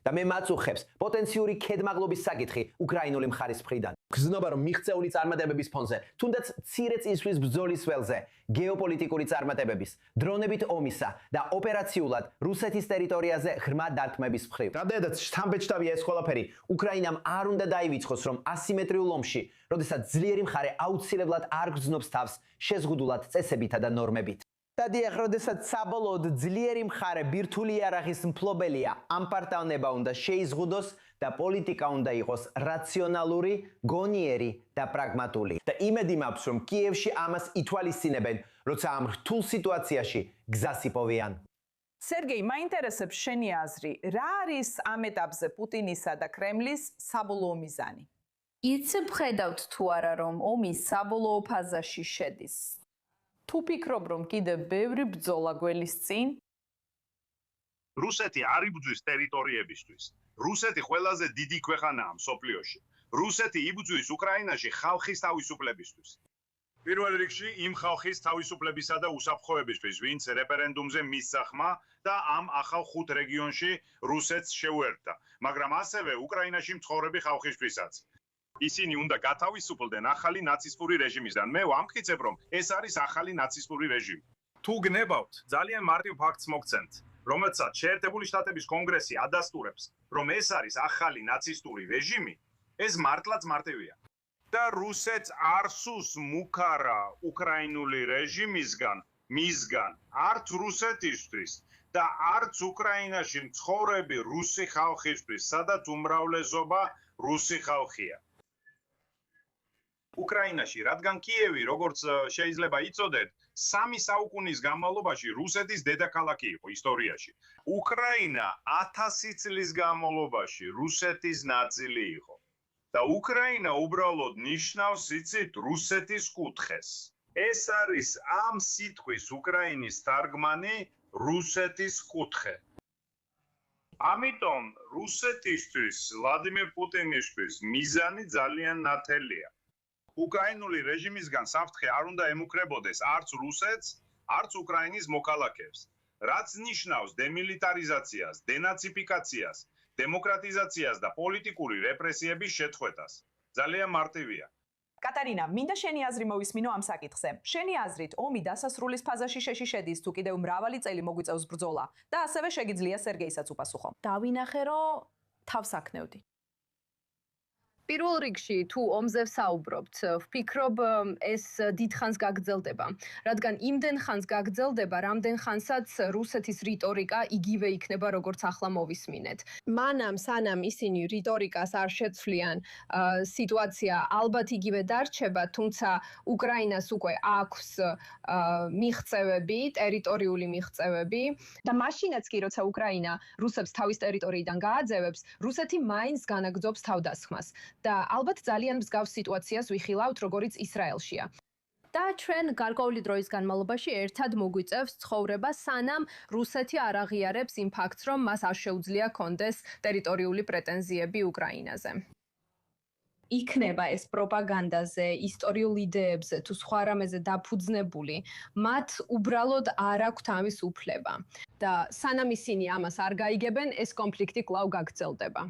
და მე მაწუხებს პოტენციური ქედმაღლობის საკითხი უკრაინული მხარის მხრიდან. გზნობა, რომ მიღწეული წარმატებების ფონზე, თუნდაც მცირე წლისთვის ბრძოლის ველზე, გეოპოლიტიკური წარმატებების, დრონებით ომისა და ოპერაციულად რუსეთის ტერიტორიაზე ღრმა დარტყმების მხრივ. რამდენადაც შთამბეჭდავია ეს ყველაფერი, უკრაინამ არ უნდა დაივიწყოს, რომ ასიმეტრიულ ომში, როდესაც ძლიერი მხარე აუცილებლად არ გრძნობს თავს შეზღუდულად წესებითა და ნორმებით. და დიახ, როდესაც საბოლოოდ ძლიერი მხარე ბირთვული იარაღის მფლობელია, ამ პარტავნება უნდა შეიზღუდოს და პოლიტიკა უნდა იყოს რაციონალური, გონიერი და პრაგმატული. და იმედი მაქვს, რომ კიევში ამას ითვალისწინებენ, როცა ამ რთულ სიტუაციაში გზას იპოვიან. სერგეი, მაინტერესებს შენი აზრი, რა არის ამ ეტაპზე პუტინისა და კრემლის საბოლოო მიზანი? იცი ხედავთ თუ არა, რომ ომი საბოლოო ფაზაში შედის? თუ ფიქრობ, რომ კიდევ ბევრი ბრძოლა გველის წინ? რუსეთი არ იბრძვის ტერიტორიებისთვის. რუსეთი ყველაზე დიდი ქვეყანაა მსოფლიოში. რუსეთი იბრძვის უკრაინაში ხალხის თავისუფლებისთვის. პირველ რიგში იმ ხალხის თავისუფლებისა და უსაფრთხოებისთვის, ვინც რეფერენდუმზე მისცა ხმა და ამ ახალ 5 რეგიონში რუსეთს შეუერთდა, მაგრამ ასევე უკრაინაში მცხოვრები ხალხისთვისაც. ისინი უნდა გათავისუფლდნენ ახალი ნაცისტური რეჟიმისგან. მე ვამტკიცებ, რომ ეს არის ახალი ნაცისტური რეჟიმი. თუ გნებავთ, ძალიან მარტივ ფაქტს მოგცემთ, რომელსაც შეერთებული შტატების კონგრესი ადასტურებს, რომ ეს არის ახალი ნაცისტური რეჟიმი, ეს მართლაც მარტივია. და რუსეთს არ სურს მუქარა უკრაინული რეჟიმისგან, მისგან, არც რუსეთისთვის და არც უკრაინაში მცხოვრები რუსი ხალხისთვის, სადაც უმრავლესობა რუსი ხალხია. უკრაინაში, რადგან კიევი, როგორც შეიძლება იცოდეთ, 3 საუკუნის განმავლობაში რუსეთის დედაქალაქი იყო ისტორიაში. უკრაინა 1000 წლის განმავლობაში რუსეთის ნაწილი იყო. და უკრაინა უბრალოდ ნიშნავს, იცით, რუსეთის კუთხეს. ეს არის ამ სიტყვის უკრაინის თარგმანი რუსეთის კუთხე. ამიტომ რუსეთისთვის, ვლადიმერ პუტინისთვის მიზანი ძალიან ნათელია. უკრაინული რეჟიმისგან საფრთხე არ უნდა ემუქრებოდეს არც რუსეთს, არც უკრაინის მოქალაქეებს, რაც ნიშნავს დემილიტარიზაციას, დენაციფიკაციას, დემოკრატიზაციას და პოლიტიკური რეპრესიების შეწყვეტას. ძალიან მარტივია. კატარინა, მინდა შენი აზრი მოვისმინო ამ საკითხზე. შენი აზრით, ომი დასასრულის ფაზაში შეშიშვედის თუ კიდევ მრავალი წელი მოგვიწევს ბრძოლა და ასევე შეგიძლია სერგეისაც უპასუხო. დავინახე, რომ თავს აქნევდი. პირველ რიგში თუ ომზე ვსაუბრობთ, ვფიქრობ ეს დიდხანს გაგრძელდება, რადგან იმდენ ხანს გაგრძელდება, რამდენ ხანსაც რუსეთის რიტორიკა იგივე იქნება, როგორც ახლა მოვისმინეთ. მანამ სანამ ისინი რიტორიკას არ შეცვლიან, სიტუაცია ალბათ იგივე დარჩება, თუმცა უკრაინას უკვე აქვს მიღწევები, ტერიტორიული მიღწევები და მაშინაც კი როცა უკრაინა რუსებს თავის ტერიტორიიდან გააძევებს, რუსეთი მაინც განაგრძობს თავდასხმას. და ალბათ ძალიან მსგავს სიტუაციას ვიხილავთ, როგორც ისრაელშია. და ჩვენ გარკვეული დროის განმავლობაში ერთად მოგვიწევს ცხოვრება, სანამ რუსეთი არ აღიარებს იმ ფაქტს, რომ მას არ შეუძლია კონდეს ტერიტორიული პრეტენზიები უკრაინაზე. იქნება ეს პროპაგანდაზე, ისტორიულ იდეებზე თუ სხვა რამეზე დაფუძნებული, მათ უბრალოდ არ აქვთ ამის უფლება. და სანამ ისინი ამას არ გაიგებენ, ეს კონფლიქტი კვლავ გაგრძელდება.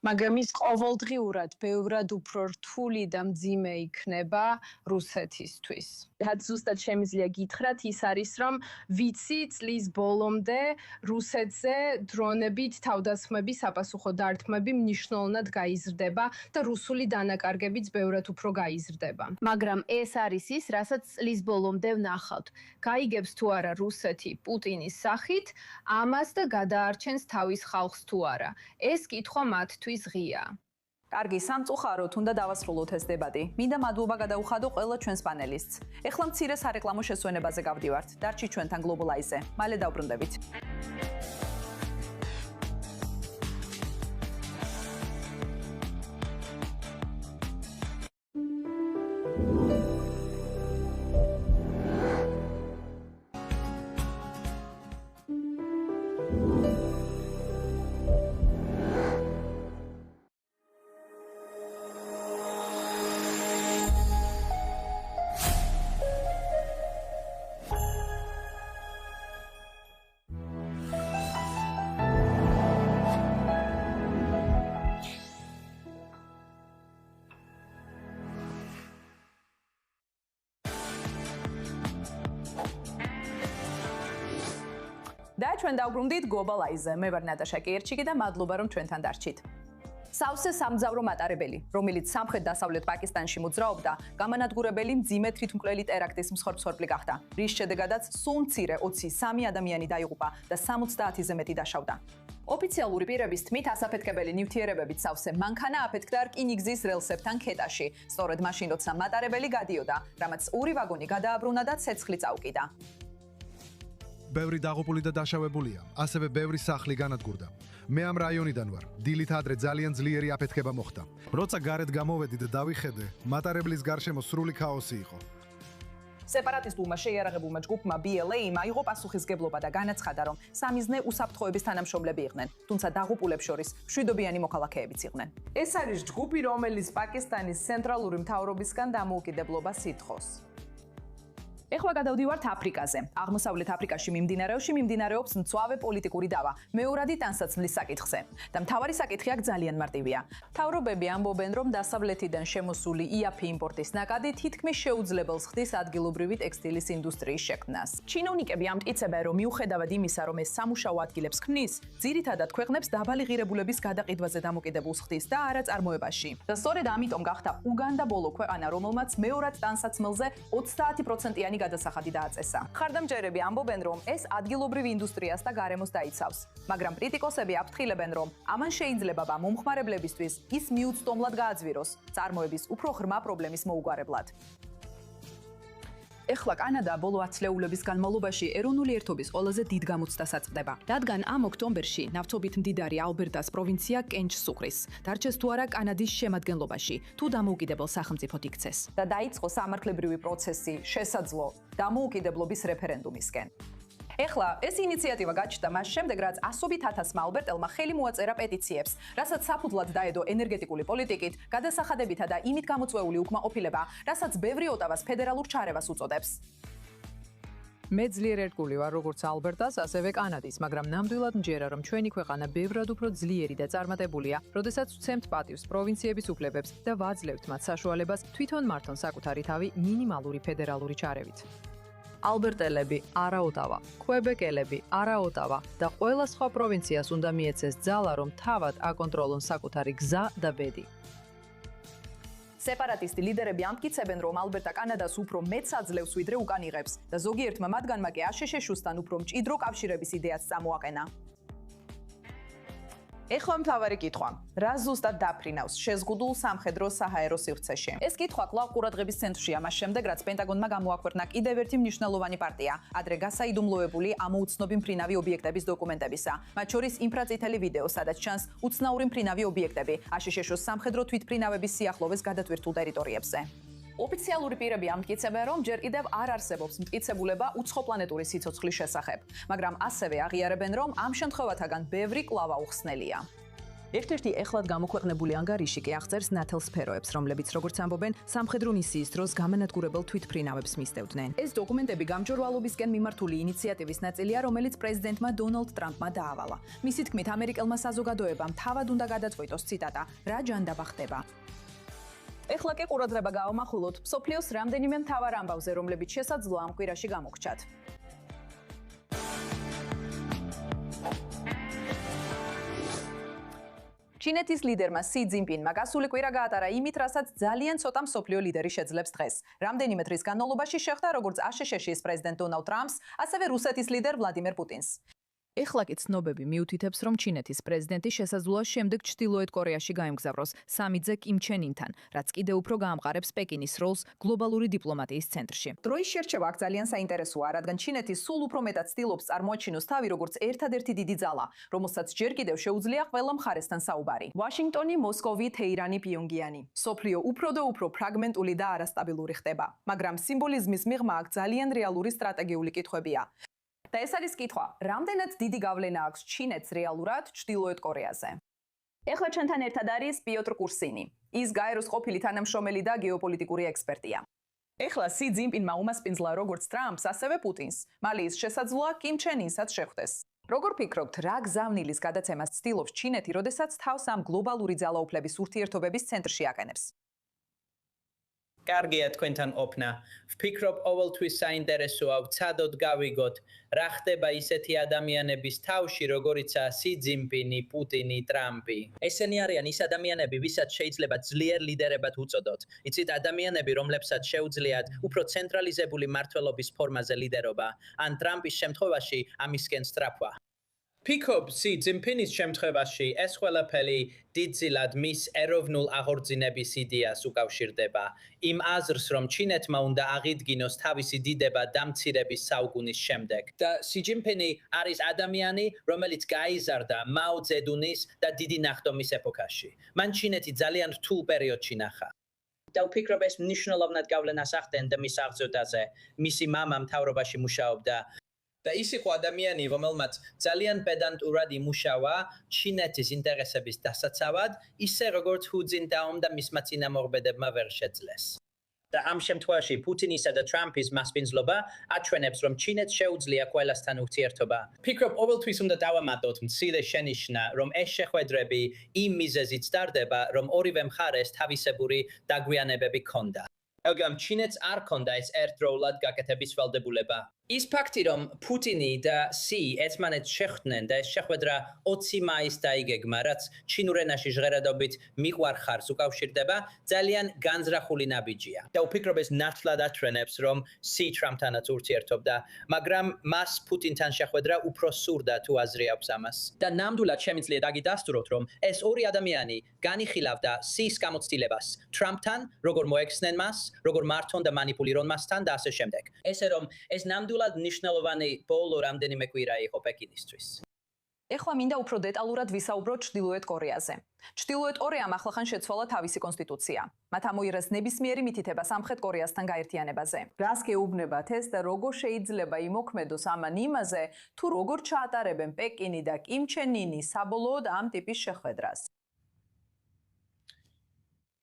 მაგრამ ის ყოველდღიურად ბევრად უფრო რთული და მძიმე იქნება რუსეთისთვის. რაც ზუსტად შემიძლია გითხრათ, ის არის, რომ ვიცი წლის ბოლომდე რუსეთზე დრონებით თავდასხმები, საპასუხო დარტყმები მნიშვნელოვნად გაიზრდება და რუსული დანაკარგებიც ბევრად უფრო გაიზრდება. მაგრამ ეს არის ის, რასაც წლის ბოლომდე ვნახავთ. გაიგებს თუ არა რუსეთი პუტინის სახით, ამას და გადაარჩენს თავის ხალხს თუ არა. ეს კითხვა მათთვის ღია. კარგი, სამწუხაროდ უნდა დავასრულოთ ეს დებატი. მინდა მადლობა გადაუხადო ყველა ჩვენს პანელისტს. ეხლა მცირე სარეკლამო შესვენებაზე გავდივართ. დარჩით ჩვენთან გლობალაიზზე. მალე დავბრუნდებით. და ჩვენ დავბრუნდით გლობალაიზზე. მე ვარ ნატაშა კიერჩიკი და მადლობა რომ ჩვენთან დარჩით. სავსე სამგზავრო მატარებელი, რომელიც სამხრეთ-დასავლეთ პაკისტანში მოძრაობდა, გამანადგურებელი მძიმე თვითმკვლელი ტერაქტის მსხვერპლი გახდა, რის შედეგადაც სულ მცირე 23 ადამიანი დაიღუპა და 70-ზე მეტი დაშავდა. ოფიციალური პირების თქმით, ასაფეთქებელი ნივთიერებებით სავსე მანქანა აფეთქდა რკინიგზის რელსებთან ქედაში, სწორედ მაშინ, როცა მატარებელი გადიოდა, რამაც ორი ვაგონი გადააბრუნა და ცეცხლი წაუკიდა. ბევრი დაღუპული და დაშავებულია, ასევე ბევრი სახლი განადგურდა. მე ამ რაიონიდან ვარ. დილით ადრე ძალიან ძლიერი აფეთქება მოხდა. როცა გარეთ გამოვედი და დავიხედე, მატარებლის გარშემო სრული ქაოსი იყო. სეპარატისტულმა შეიარაღებულმა ჯგუფმა BLA-მა აიღო პასუხისგებლობა და განაცხადა, რომ სამიზნე უსაფრთხოების თანამშრომლები იყვნენ, თუმცა დაღუპულებს შორის მშვიდობიანი მოქალაქეებიც იყვნენ. ეს არის ჯგუფი, რომელიც პაკისტანის ცენტრალური მთავრობისგან დამოუკიდებლობას ითხოვს. ეხლა გადავდივართ აფრიკაზე. აღმოსავლეთ აფრიკაში მიმდინარეობს მწვავე პოლიტიკური დავა, მეორადი ტანსაცმლის საკითხზე. და მთავარი საკითხი აქ ძალიან მარტივია. მთავრობები ამბობენ, რომ დასავლეთიდან შემოსული იაფი იმპორტის ნაკადი თითქმის შეუძლებელს ხდის ადგილობრივი ტექსტილის ინდუსტრიის შექმნას. ჩინოვნიკები ამტკიცებენ, რომ მიუხედავად იმისა, რომ ეს სამუშაო ადგილებს ქმნის, ძირითადად ქვეყნებს დაბალი ღირებულების გადაყიდვაზე დამოკიდებულს ხდის და არა წარმოებაში. და სწორედ ამიტომ გახდა უგანდა ბოლო ქვეყანა, რომელმაც მეორად ტანსაცმელზე 30%-იანი გადასახადი დააწესა. ხარდამჭერები ამბობენ, რომ ეს ადგილობრივ ინდუსტრიას და გარემოს დაიცავს, მაგრამ კრიტიკოსები აფრთხილებენ, რომ ამან შეიძლება მომხმარებლებისთვის ის მიუწვდომლად გააძვიროს წარმოების უფრო ღრმა პრობლემის მოუგვარებლად. ეხლა კანადა ბოლო 10 წლეულების განმავლობაში ეროვნული ერთობის ყველაზე დიდ გამოცდას აწყდება, რადგან ამ ოქტომბერში ნავთობით მდიდარი ალბერტას პროვინცია კენჭს უხრის. დარჩეს თუ არა კანადის შემადგენლობაში, თუ დამოუკიდებელ სახელმწიფოდ იქცეს. და დაიწყო სამართლებრივი პროცესი შესაძლო დამოუკიდებლობის რეფერენდუმისკენ. ეხლა ეს ინიციატივა გაჩნდა მას შემდეგ, რაც ასობით ათასმა ალბერტელმა ხელი მოაწერა პეტიციებს, რასაც საფუძვლად დაედო ენერგეტიკული პოლიტიკით, გადასახადებითა და იმით გამოწვეული უკმაყოფილება, რასაც ბევრი ოტავას ფედერალურ ჩარევას უწოდებს. მე ძლიერ ერთგული ვარ როგორც ალბერტას, ასევე კანადის, მაგრამ ნამდვილად მჯერა, რომ ჩვენი ქვეყანა ბევრად უფრო ძლიერი და წარმატებულია, როდესაც ვცემთ პატივს პროვინციების უფლებებს და ვაძლევთ მათ საშუალებას თვითონ მართონ საკუთარი თავი მინიმალური ფედერალური ჩარევით. ალბერტელები არა ოტავა, კვებეკელები არა ოტავა და ყველა სხვა პროვინციას უნდა მიეცეს ძალა, რომ თავად აკონტროლონ საკუთარი გზა და ბედი. სეპარატისტი ლიდერები ამტკიცებენ, რომ ალბერტა კანადას უფრო მეტს აძლევს, ვიდრე უკან იღებს და ზოგიერთმა მათგანმა კი აშშ-სთან უფრო მჭიდრო კავშირების იდეაც წამოაყენა. ეხლა მთავარი კითხვა. რა ზუსტად დაფრინავს შეზღუდულ სამხედრო საჰაერო სივრცეში? ეს კითხვა კვლავ ყურადღების ცენტრშია მას შემდეგ, რაც პენტაგონმა გამოაქვეყნა კიდევ ერთი მნიშვნელოვანი პარტია, ადრე გასაიდუმლოებული ამოუცნობი მფრინავი ობიექტების დოკუმენტებისა. მათ შორის ინფრაწითელი ვიდეო, სადაც ჩანს უცნაური მფრინავი ობიექტები აშშ-ის სამხედრო თვითმფრინავების სიახლოვეს გადატვირთულ ტერიტორიებზე. ოფიციალური პირები ამტკიცებენ, რომ ჯერ კიდევ არ არსებობს მტკიცებულება უცხოპლანეტური სიცოცხლის შესახებ, მაგრამ ასევე აღიარებენ, რომ ამ შემთხვევათაგან ბევრი კვლავ აუხსნელია. ერთ-ერთი ეხლად გამოქვეყნებული ანგარიში კი აღწერს ნათელ სფეროებს, რომლებიც როგორც ამბობენ, სამხედრო მისიის დროს გამანადგურებელ თვითმფრინავებს მისდევდნენ. ეს დოკუმენტები გამჭვირვალობისკენ მიმართული ინიციატივის ნაწილია, რომელიც პრეზიდენტმა დონალდ ტრამპმა დაავალა. მისი თქმით, ამერიკელმა საზოგადოებამ თავად უნდა გადაწყვიტოს ციტატა, რა ჯანდაბა ხდება. ეხლა კი ყურადღება გავამახვილოთ მსოფლიოს რამდენიმე მთავარ ამბავზე, რომლებიც შესაძლოა ამ კვირაში გამოგჩათ. ჩინეთის ლიდერმა სი ძინპინმა გასული კვირა გაატარა იმით, რასაც ძალიან ცოტა მსოფლიო ლიდერი შეძლებს დღეს. რამდენიმე დღის განმავლობაში შეხვდა როგორც აშშ-ის პრეზიდენტ დონალდ ტრამპს, ასევე რუსეთის ლიდერ ვლადიმერ პუტინს. ეხლა კი ცნობები მიუთითებს, რომ ჩინეთის პრეზიდენტი შესაძლოა შემდეგ ჩრდილოეთ კორეაში გაემგზავროს სამიძე კიმ ჩენ ინთან, რაც კიდევ უფრო გაამყარებს პეკინის როლს გლობალური დიპლომატიის ცენტრში. დროის შერჩევა აქ ძალიან საინტერესოა, რადგან ჩინეთი სულ უფრო მეტად ცდილობს წარმოაჩინოს თავი როგორც ერთადერთი დიდი ძალა, რომელსაც ჯერ კიდევ შეუძლია ყველა მხარესთან საუბარი. ვაშინგტონი, მოსკოვი, თეირანი, პიონგიანი. სოფლიო უფრო და უფრო ფრაგმენტული და არასტაბილური ხდება, მაგრამ სიმბოლიზმის მიღმა აქ ძალიან რეალური სტრატეგიული კითხვებია. და ეს არის კითხვა, რამდენად დიდი გავლენა აქვს ჩინეთს რეალურად ჩრდილოეთ კორეაზე? ეხლა ჩვენთან ერთად არის პიოტრ კურსინი. ის გაეროს ყოფილი თანამშრომელი და გეოპოლიტიკური ექსპერტია. ეხლა სი ძინპინმა უმასპინძლა როგორც ტრამპს, ასევე პუტინს. მალე ის შესაძლოა კიმ ჩენ ინსაც შეხვდეს. როგორ ფიქრობთ, რა გზავნილის გადაცემას ცდილობს ჩინეთი, როდესაც თავს ამ გლობალური ძალაუფლების ურთიერთობების ცენტრში აყენებს? კარგია თქვენთან ყოფნა. ვფიქრობ, ყოველთვის საინტერესოა ვცადოთ გავიგოთ, რა ხდება ისეთი ადამიანების თავში, როგორიცაა სი ძინპინი, პუტინი, ტრამპი. ესენი არიან ის ადამიანები, ვისაც შეიძლება ძლიერ ლიდერებად უწოდოთ. იცით, ადამიანები, რომლებსაც შეუძლიათ უფრო ცენტრალიზებული მმართველობის ფორმაზე ლიდერობა, ან ტრამპის შემთხვევაში ამისკენ სწრაფვა. ფიქრობ, სი ძინპინის შემთხვევაში ეს ყველაფერი დიდწილად მის ეროვნულ აღორძინების იდეას უკავშირდება. იმ აზრს, რომ ჩინეთმა უნდა აღიდგინოს თავისი დიდება დამცირების საუკუნის შემდეგ. და სი ძინპინი არის ადამიანი, რომელიც გაიზარდა მაო ძედუნის და დიდი ნახტომის ეპოქაში. მან ჩინეთი ძალიან რთულ პერიოდში ნახა. და ვფიქრობ, ეს მნიშვნელოვნად გავლენას ახდენდა მის აღზრდაზე. მისი მამა მთავრობაში მუშაობდა. და ის იყო ადამიანი, რომელმაც ძალიან პედანტურად იმუშავა ჩინეთის ინტერესების დასაცავად, ისე როგორც ჰუ ძინტაომ და მისმა წინამორბედებმა ვერ შეძლეს. და ამ შემთხვევაში პუტინისა და ტრამპის მასპინძლობა აჩვენებს, რომ ჩინეთს შეუძლია ყველასთან ურთიერთობა. ფიქრობ, ყოველთვის უნდა დავამატოთ მცირე შენიშვნა, რომ ეს შეხვედრები იმ მიზეზით ტარდება, რომ ორივე მხარეს თავისებური დაგვიანებები ჰქონდა. ელგამ ჩინეთს არ ჰქონდა ეს ერთდროულად გაკეთების ვალდებულება. ის ფაქტი, რომ პუტინი და სი ერთმანეთს შეხვდნენ და ეს შეხვედრა 20 მაისს დაიგეგმა, რაც ჩინურ ენაში ჟღერადობით მიყვარხარს უკავშირდება, ძალიან განზრახული ნაბიჯია. და ვფიქრობ, ეს ნათლად ათვლენებს, რომ სი ტრამპთანაც ურთიერთობდა, მაგრამ მას პუტინთან შეხვედრა უფრო სურდა თუ აზრი აქვს ამას. და ნამდვილად შემიძლია დაგიდასტუროთ, რომ ეს ორი ადამიანი განიხილავდა სის გამოცდილებას ტრამპთან, როგორ მოექცნენ მას, როგორ მართონ და მანიპულირონ მასთან და ასე შემდეგ. ესე რომ ეს ნამდვილად მნიშვნელოვანი ბოლო რამდენიმე კვირა იყო პეკინისთვის. ეხლა მინდა უფრო დეტალურად ვისაუბროთ ჩრდილოეთ კორეაზე. ჩრდილოეთ კორეამ ახლახან შეცვალა თავისი კონსტიტუცია. მათ ამოიღეს ნებისმიერი მითითება სამხრეთ კორეასთან გაერთიანებაზე. რას გეუბნებათ ეს და როგორ შეიძლება იმოქმედოს ამან იმაზე, თუ როგორ ჩაატარებენ პეკინი და კიმ ჩენ ინი საბოლოოდ ამ ტიპის შეხვედრას?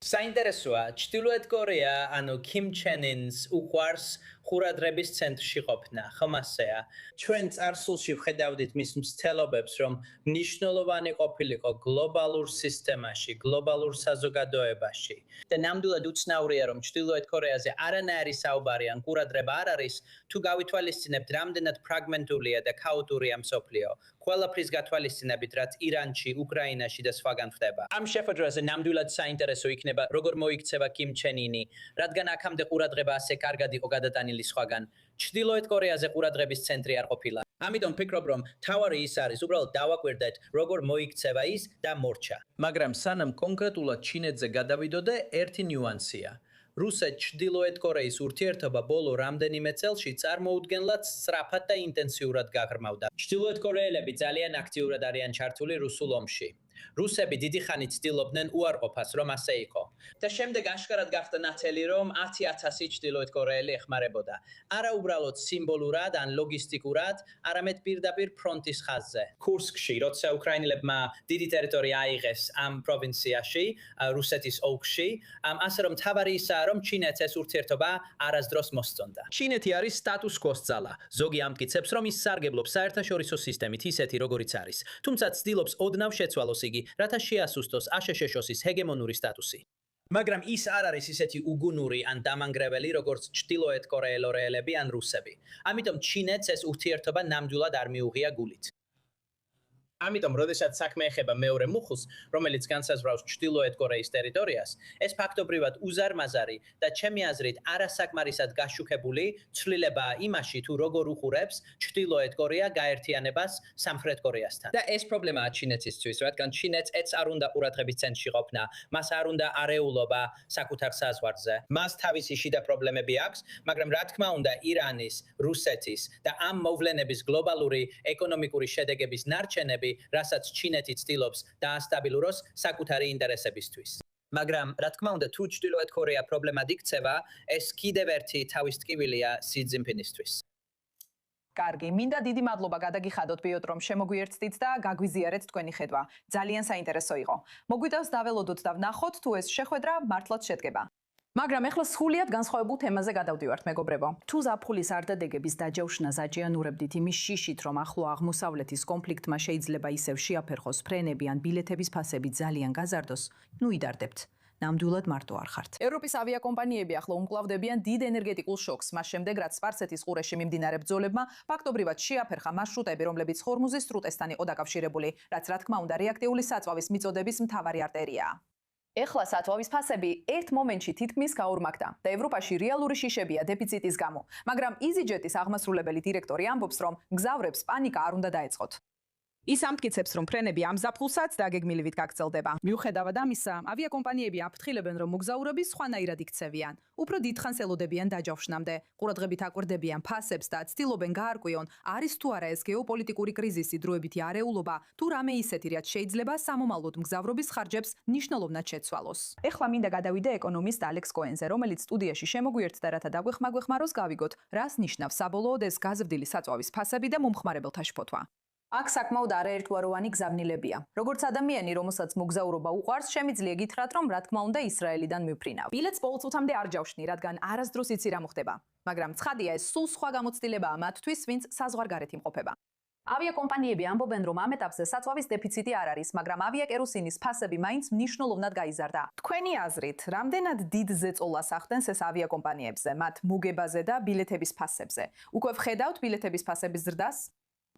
საინტერესოა, ჩრდილოეთ კორეა, ანუ კიმ ჩენ ინს უყვარს ყურადღების ცენტრში ყოფნა, ხომ ასეა? ჩვენ წარსულში ვხედავდით მის მცდელობებს, რომ მნიშვნელოვანი ყოფილიყო გლობალურ სისტემაში, გლობალურ საზოგადოებაში. და ნამდვილად უცნაურია, რომ ჩრდილოეთ კორეაზე არანაირი საუბარი ან ყურადღება არ არის, თუ გავითვალისწინებთ, რამდენად ფრაგმენტულია და ქაოტურია მსოფლიო. ყველაფრის გათვალისწინებით, რაც ირანში, უკრაინაში და სხვაგან ხდება. ამ შეხვედრაზე ნამდვილად საინტერესო იქნება, როგორ მოიქცევა კიმ ჩენ ინი, რადგან აქამდე ყურადღება ასე კარგად იყო გადატანილი სხვაგან. ჩრდილოეთ კორეაზე ყურადღების ცენტრი არ ყოფილა. ამიტომ ფიქრობ, რომ თავარი ის არის, უბრალოდ დავაკვირდეთ, როგორ მოიქცევა ის და მორჩა. მაგრამ სანამ კონკრეტულად ჩინეთზე გადავიდოდე, ერთი ნიუანსია. რუსეთ-ჩრდილოეთ კორეის ურთიერთობა ბოლო რამდენიმე წელში წარმოუდგენლად სწრაფად და ინტენსიურად გაღრმავდა. ჩრდილოეთ კორეელები ძალიან აქტიურად არიან ჩართული რუსულ ომში. რუსები დიდი ხანი ცდილობდნენ უარყოფას, რომ ასე იყო. და შემდეგ აშკარად გახდა ნათელი, რომ 10,000 ჩრდილოეთ კორეელი ეხმარებოდა. არა უბრალოდ სიმბოლურად ან ლოგისტიკურად, არამედ პირდაპირ ფრონტის ხაზზე. კურსკში, როცა უკრაინელებმა დიდი ტერიტორია აიღეს ამ პროვინციაში, რუსეთის ოლქში, ასე რომ თავარი ისაა, რომ ჩინეთს ეს ურთიერთობა არასდროს მოსწონდა. ჩინეთი არის სტატუს კოს ძალა. ზოგი ამტკიცებს, რომ ის სარგებლობს საერთაშორისო სისტემით ისეთი, როგორიც არის. თუმცა ცდილობს ოდნავ შეცვალოს იგი, რათა შეასუსტოს აშშშ-ის ჰეგემონური სტატუსი. მაგრამ ის არ არის ისეთი უგუნური ან დამანგრეველი, როგორც ჩრდილოეთ კორეელები ან რუსები. ამიტომ ჩინეთს ეს ურთიერთობა ნამდვილად არ მიუღია გულით. ამიტომ, როდესაც საქმე ეხება მეორე მუხლს, რომელიც განსაზღვრავს ჩრდილოეთ კორეის ტერიტორიას, ეს ფაქტობრივად უზარმაზარი და ჩემი აზრით არასაკმარისად გაშუქებული ცვლილებაა იმაში, თუ როგორ უყურებს ჩრდილოეთ კორეა გაერთიანებას სამხრეთ კორეასთან. და ეს პრობლემაა ჩინეთისთვის, რადგან ჩინეთს ეც არ უნდა ყურადღების ცენტრში ყოფნა, მას არ უნდა არეულობა საკუთარ საზღვარზე. მას თავისი შიდა პრობლემები აქვს, მაგრამ რა თქმა უნდა, ირანის, რუსეთის და ამ მოვლენების გლობალური ეკონომიკური შედეგების ნარჩენები რასაც ჩინეთი ცდილობს დაასტაბილუროს საკუთარი ინტერესებისთვის. მაგრამ რა თქმა უნდა, თუ ჩრდილოეთ კორეა პრობლემად იქცევა, ეს კიდევ ერთი თავის ტკივილია სი ძინპინისთვის. კარგი, მინდა დიდი მადლობა გადაგიხადოთ ბიოტ, რომ შემოგვიერთდით და გაგვიზიარეთ თქვენი ხედვა. ძალიან საინტერესო იყო. მოგვიდავს დაველოდოთ და ვნახოთ, თუ ეს შეხვედრა მართლაც შედგება. მაგრამ ახლა სრულიად განსხვავებულ თემაზე გადავდივართ, მეგობრებო. თუ ზაფხულის არდადეგების დაჯავშნას აჯიანურებდით იმის შიშით, რომ ახლო აღმოსავლეთის კონფლიქტმა შეიძლება ისევ შეაფერხოს ფრენები ან ბილეთების ფასები ძალიან გაზარდოს, ნუ იდარდებთ. ნამდვილად მარტო არ ხართ. ევროპის ავიაკომპანიები ახლა უმკლავდებიან დიდ ენერგეტიკულ შოკს, მას შემდეგ, რაც სპარსეთის ყურეში მიმდინარე ბრძოლებმა ფაქტობრივად შეაფერხა მარშრუტები, რომლებიც ხორმუზის სრუტესთან იყო დაკავშირებული, რაც რა თქმა უნდა რეაქტიული საწვავის მიწოდების მთავარი არტერიაა. ეხლა საწვავის ფასები ერთ მომენტში თითქმის გაორმაგდა და ევროპაში რეალური შიშებია დეფიციტის გამო, მაგრამ EasyJet-ის აღმასრულებელი დირექტორი ამბობს, რომ მგზავრებს პანიკა არ უნდა დაეწყოთ. ის ამტკიცებს, რომ ფრენები ამ ზაფხულსაც დაგეგმილივით გაგრძელდება. მიუხედავად ამისა, ავიაკომპანიები აფრთხილებენ, რომ მოგზაურები სხვანაირად იქცევიან. უფრო დიდხანს ელოდებიან დაჯავშნამდე, ყურადღებით აკვირდებიან ფასებს და ცდილობენ გაარკვიონ, არის თუ არა ეს გეოპოლიტიკური კრიზისი, დროებითი არეულობა, თუ რამე ისეთი, რაც შეიძლება სამომავლოდ მგზავრობის ხარჯებს მნიშვნელოვნად შეცვალოს. ეხლა მინდა გადავიდე ეკონომისტ ალექს კოენზე, რომელიც სტუდიაში შემოგვიერთდა, რათა დაგვეხმაროს გავიგოთ, რას ნიშნავს საბოლოოდ ეს გაზრდილი საწვავის ფასები და მომხმარებელთა შფოთვა. აქ საკმაოდ არაერთგვაროვანი გზავნილებია. როგორც ადამიანი, რომელსაც მოგზაურობა უყვარს, შემიძლია გითხრათ, რომ რა თქმა უნდა ისრაელიდან მივფრინავ. ბილეთს ბოლო წუთამდე არ ჯავშნი, რადგან არასდროს იცი რა მოხდება. მაგრამ ცხადია, ეს სულ სხვა გამოცდილებაა მათთვის, ვინც საზღვარგარეთ იმყოფება. ავიაკომპანიები ამბობენ, რომ ამ ეტაპზე საწვავის დეფიციტი არ არის, მაგრამ ავიაკეროსინის ფასები მაინც მნიშვნელოვნად გაიზარდა. თქვენი აზრით, რამდენად დიდ ზეწოლას ახდენს ეს ავიაკომპანიებზე, მათ მოგებაზე და ბილეთების ფასებზე? უკვე ვხედავთ ბილეთების ფასების ზრდას?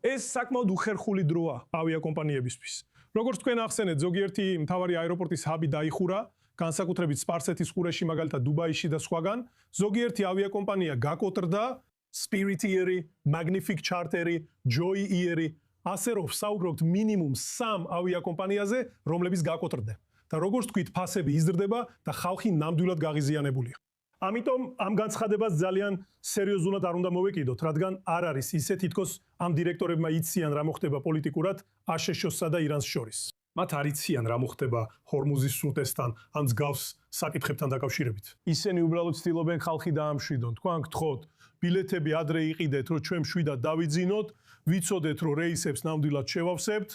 ეს საკმაოდ უხერხული დროა ავიაკომპანიებისთვის. როგორც თქვენ ახსენეთ, ზოგიერთი მთავარი აეროპორტის ჰაბი დაიხურა, განსაკუთრებით სპარსეთის ყურეში, მაგალითად დუბაიში და სხვაგან. ზოგიერთი ავიაკომპანია გაკოტრდა, Spirit Air-ი, Magnific Charter-ი, Joy Air-ი, ასე რომ საუბრობთ მინიმუმ 3 ავიაკომპანიაზე, რომლებიც გაკოტრდნენ. და როგორც თქვით, ფასები იზრდება და ხალხი ნამდვილად გაღიზიანებულია. ამიტომ ამ განცხადებას ძალიან სერიოზულად არ უნდა მოვეკიდოთ, რადგან არ არის ისე თითქოს ამ დირექტორებმა იციან რა მოხდება პოლიტიკურად აშშ-სა და ირანს შორის. მათ არ იციან რა მოხდება ჰორმუზის სრუტესთან, ან მსგავს საკითხებთან დაკავშირებით. ისინი უბრალოდ ცდილობენ ხალხი დაამშვიდონ. თქვენ გთხოვთ, ბილეთები ადრე იყიდეთ, რომ ჩვენ მშვიდად დავიძინოთ, ვიცოდეთ, რომ რეისებს ნამდვილად შევავსებთ.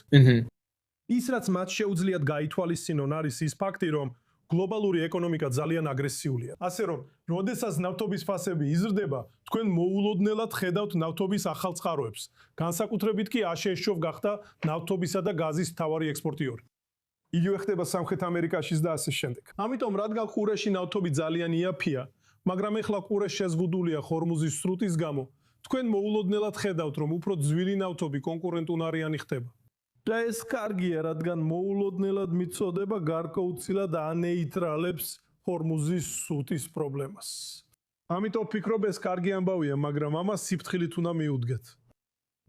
ის რაც მათ შეუძლიათ გაითვალისწინონ არის ის ფაქტი, რომ გლობალური ეკონომიკა ძალიან აგრესიულია. ასე რომ, როდესაც ნავთობის ფასები იზრდება, თქვენ მოულოდნელად ხედავთ ნავთობის ახალ წყაროებს. განსაკუთრებით კი აშშ გახდა ნავთობისა და გაზის მთავარი ექსპორტიორი. იგივე ხდება სამხრეთ ამერიკაშიც და ასე შემდეგ. ამიტომ რადგან ყურეში ნავთობი ძალიან იაფია, მაგრამ ეხლა ყურე შეზღუდულია ხორმუზის სრუტის გამო, თქვენ მოულოდნელად ხედავთ, რომ უფრო ძვირი ნავთობი კონკურენტუნარიანი ხდება. და ეს კარგია, რადგან მოულოდნელად მიწოდება გარკვეულწილად ანეიტრალებს ხორმუზის სრუტის პრობლემას. ამიტომ ვფიქრობ, ეს კარგი ამბავია, მაგრამ ამას სიფრთხილით უნდა მიუდგეთ.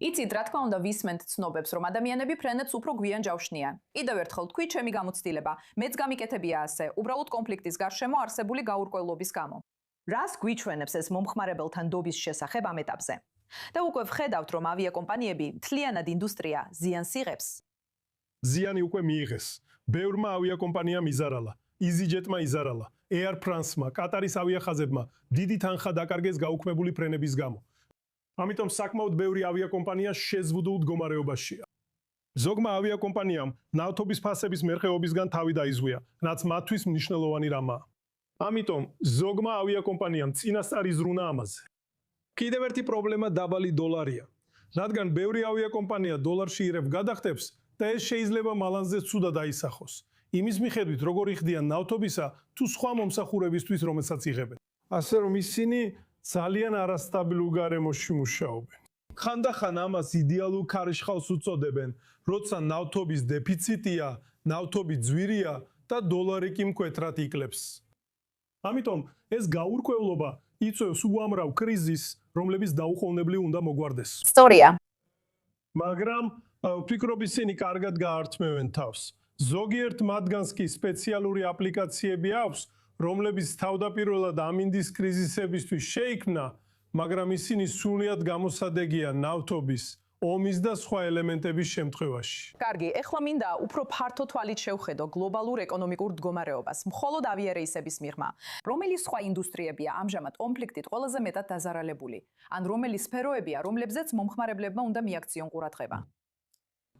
იცით, რა თქმა უნდა, ვისმენთ ცნობებს, რომ ადამიანები ფრენებს უფრო გვიან ჯავშნიან. კიდევ ერთხელ თქვი, ჩემი გამოცდილება, მეც გამიკეთებია ასე, უბრალოდ კონფლიქტის გარშემო არსებული გაურკვევლობის გამო. რას გვიჩვენებს ეს მომხმარებელთან დობის შესახებ ამ ეტაპზე? და უკვე ვხედავთ, რომ ავიაკომპანიები მთლიანად ინდუსტრია ზიანს იღებს. ზიანი უკვე მიიღეს. ბევრმა ავიაკომპანიამ იზარალა, EasyJet-მა იზარალა, Air France-მა, კატარის ავიახაზებმა დიდი თანხა დაკარგეს გაუქმებული ფრენების გამო. ამიტომ საკმაოდ ბევრი ავიაკომპანია შეზღუდულ მდგომარეობაშია. ზოგმა ავიაკომპანიამ ნავთობის ფასების მერხეობისგან თავი დაიზღვია, რაც მათთვის მნიშვნელოვანი რამაა. ამიტომ ზოგმა ავიაკომპანიამ წინასწარ იზრუნა ამაზე. კიდევ ერთი პრობლემა დაბალი დოლარია. რადგან ბევრი ავიაკომპანია დოლარში ირებ გადახდებს და ეს შეიძლება მალანზე ცუდად აისახოს. იმის მიხედვით, როგორი ხდიან ნავთობისა თუ სხვა მომსახურებისთვის, რომელსაც იღებენ. ასე რომ ისინი ძალიან არასტაბილურ გარემოში მუშაობენ. ხანდახან ამას იდეალურ ქარიშხალს უწოდებენ, როცა ნავთობის დეფიციტია, ნავთობი ძვირია და დოლარი კი მკვეთრად იკლებს. ამიტომ ეს გაურკვევლობა იწვევს უამრავ კრიზისს, რომლებიც დაუყოვნებლივ უნდა მოგვარდეს. სწორია. მაგრამ ვფიქრობ, ისინი კარგად გაართმევენ თავს. ზოგიერთ მათგანს კი სპეციალური აპლიკაციები აქვს, რომლებიც თავდაპირველად ამინდის კრიზისებისთვის შეიქმნა, მაგრამ ისინი სრულიად გამოსადეგია ნავთობის, ომის და სხვა ელემენტების შემთხვევაში. კარგი, ეხლა მინდა უფრო ფართო თვალით შევხედო გლობალურ ეკონომიკურ მდგომარეობას, მხოლოდ ავიარეისების მიღმა. რომელი სხვა ინდუსტრიებია ამჟამად კონფლიქტით ყველაზე მეტად დაზარალებული? ან რომელი სფეროებია, რომლებზეც მომხმარებლებმა უნდა მიაქციონ ყურადღება?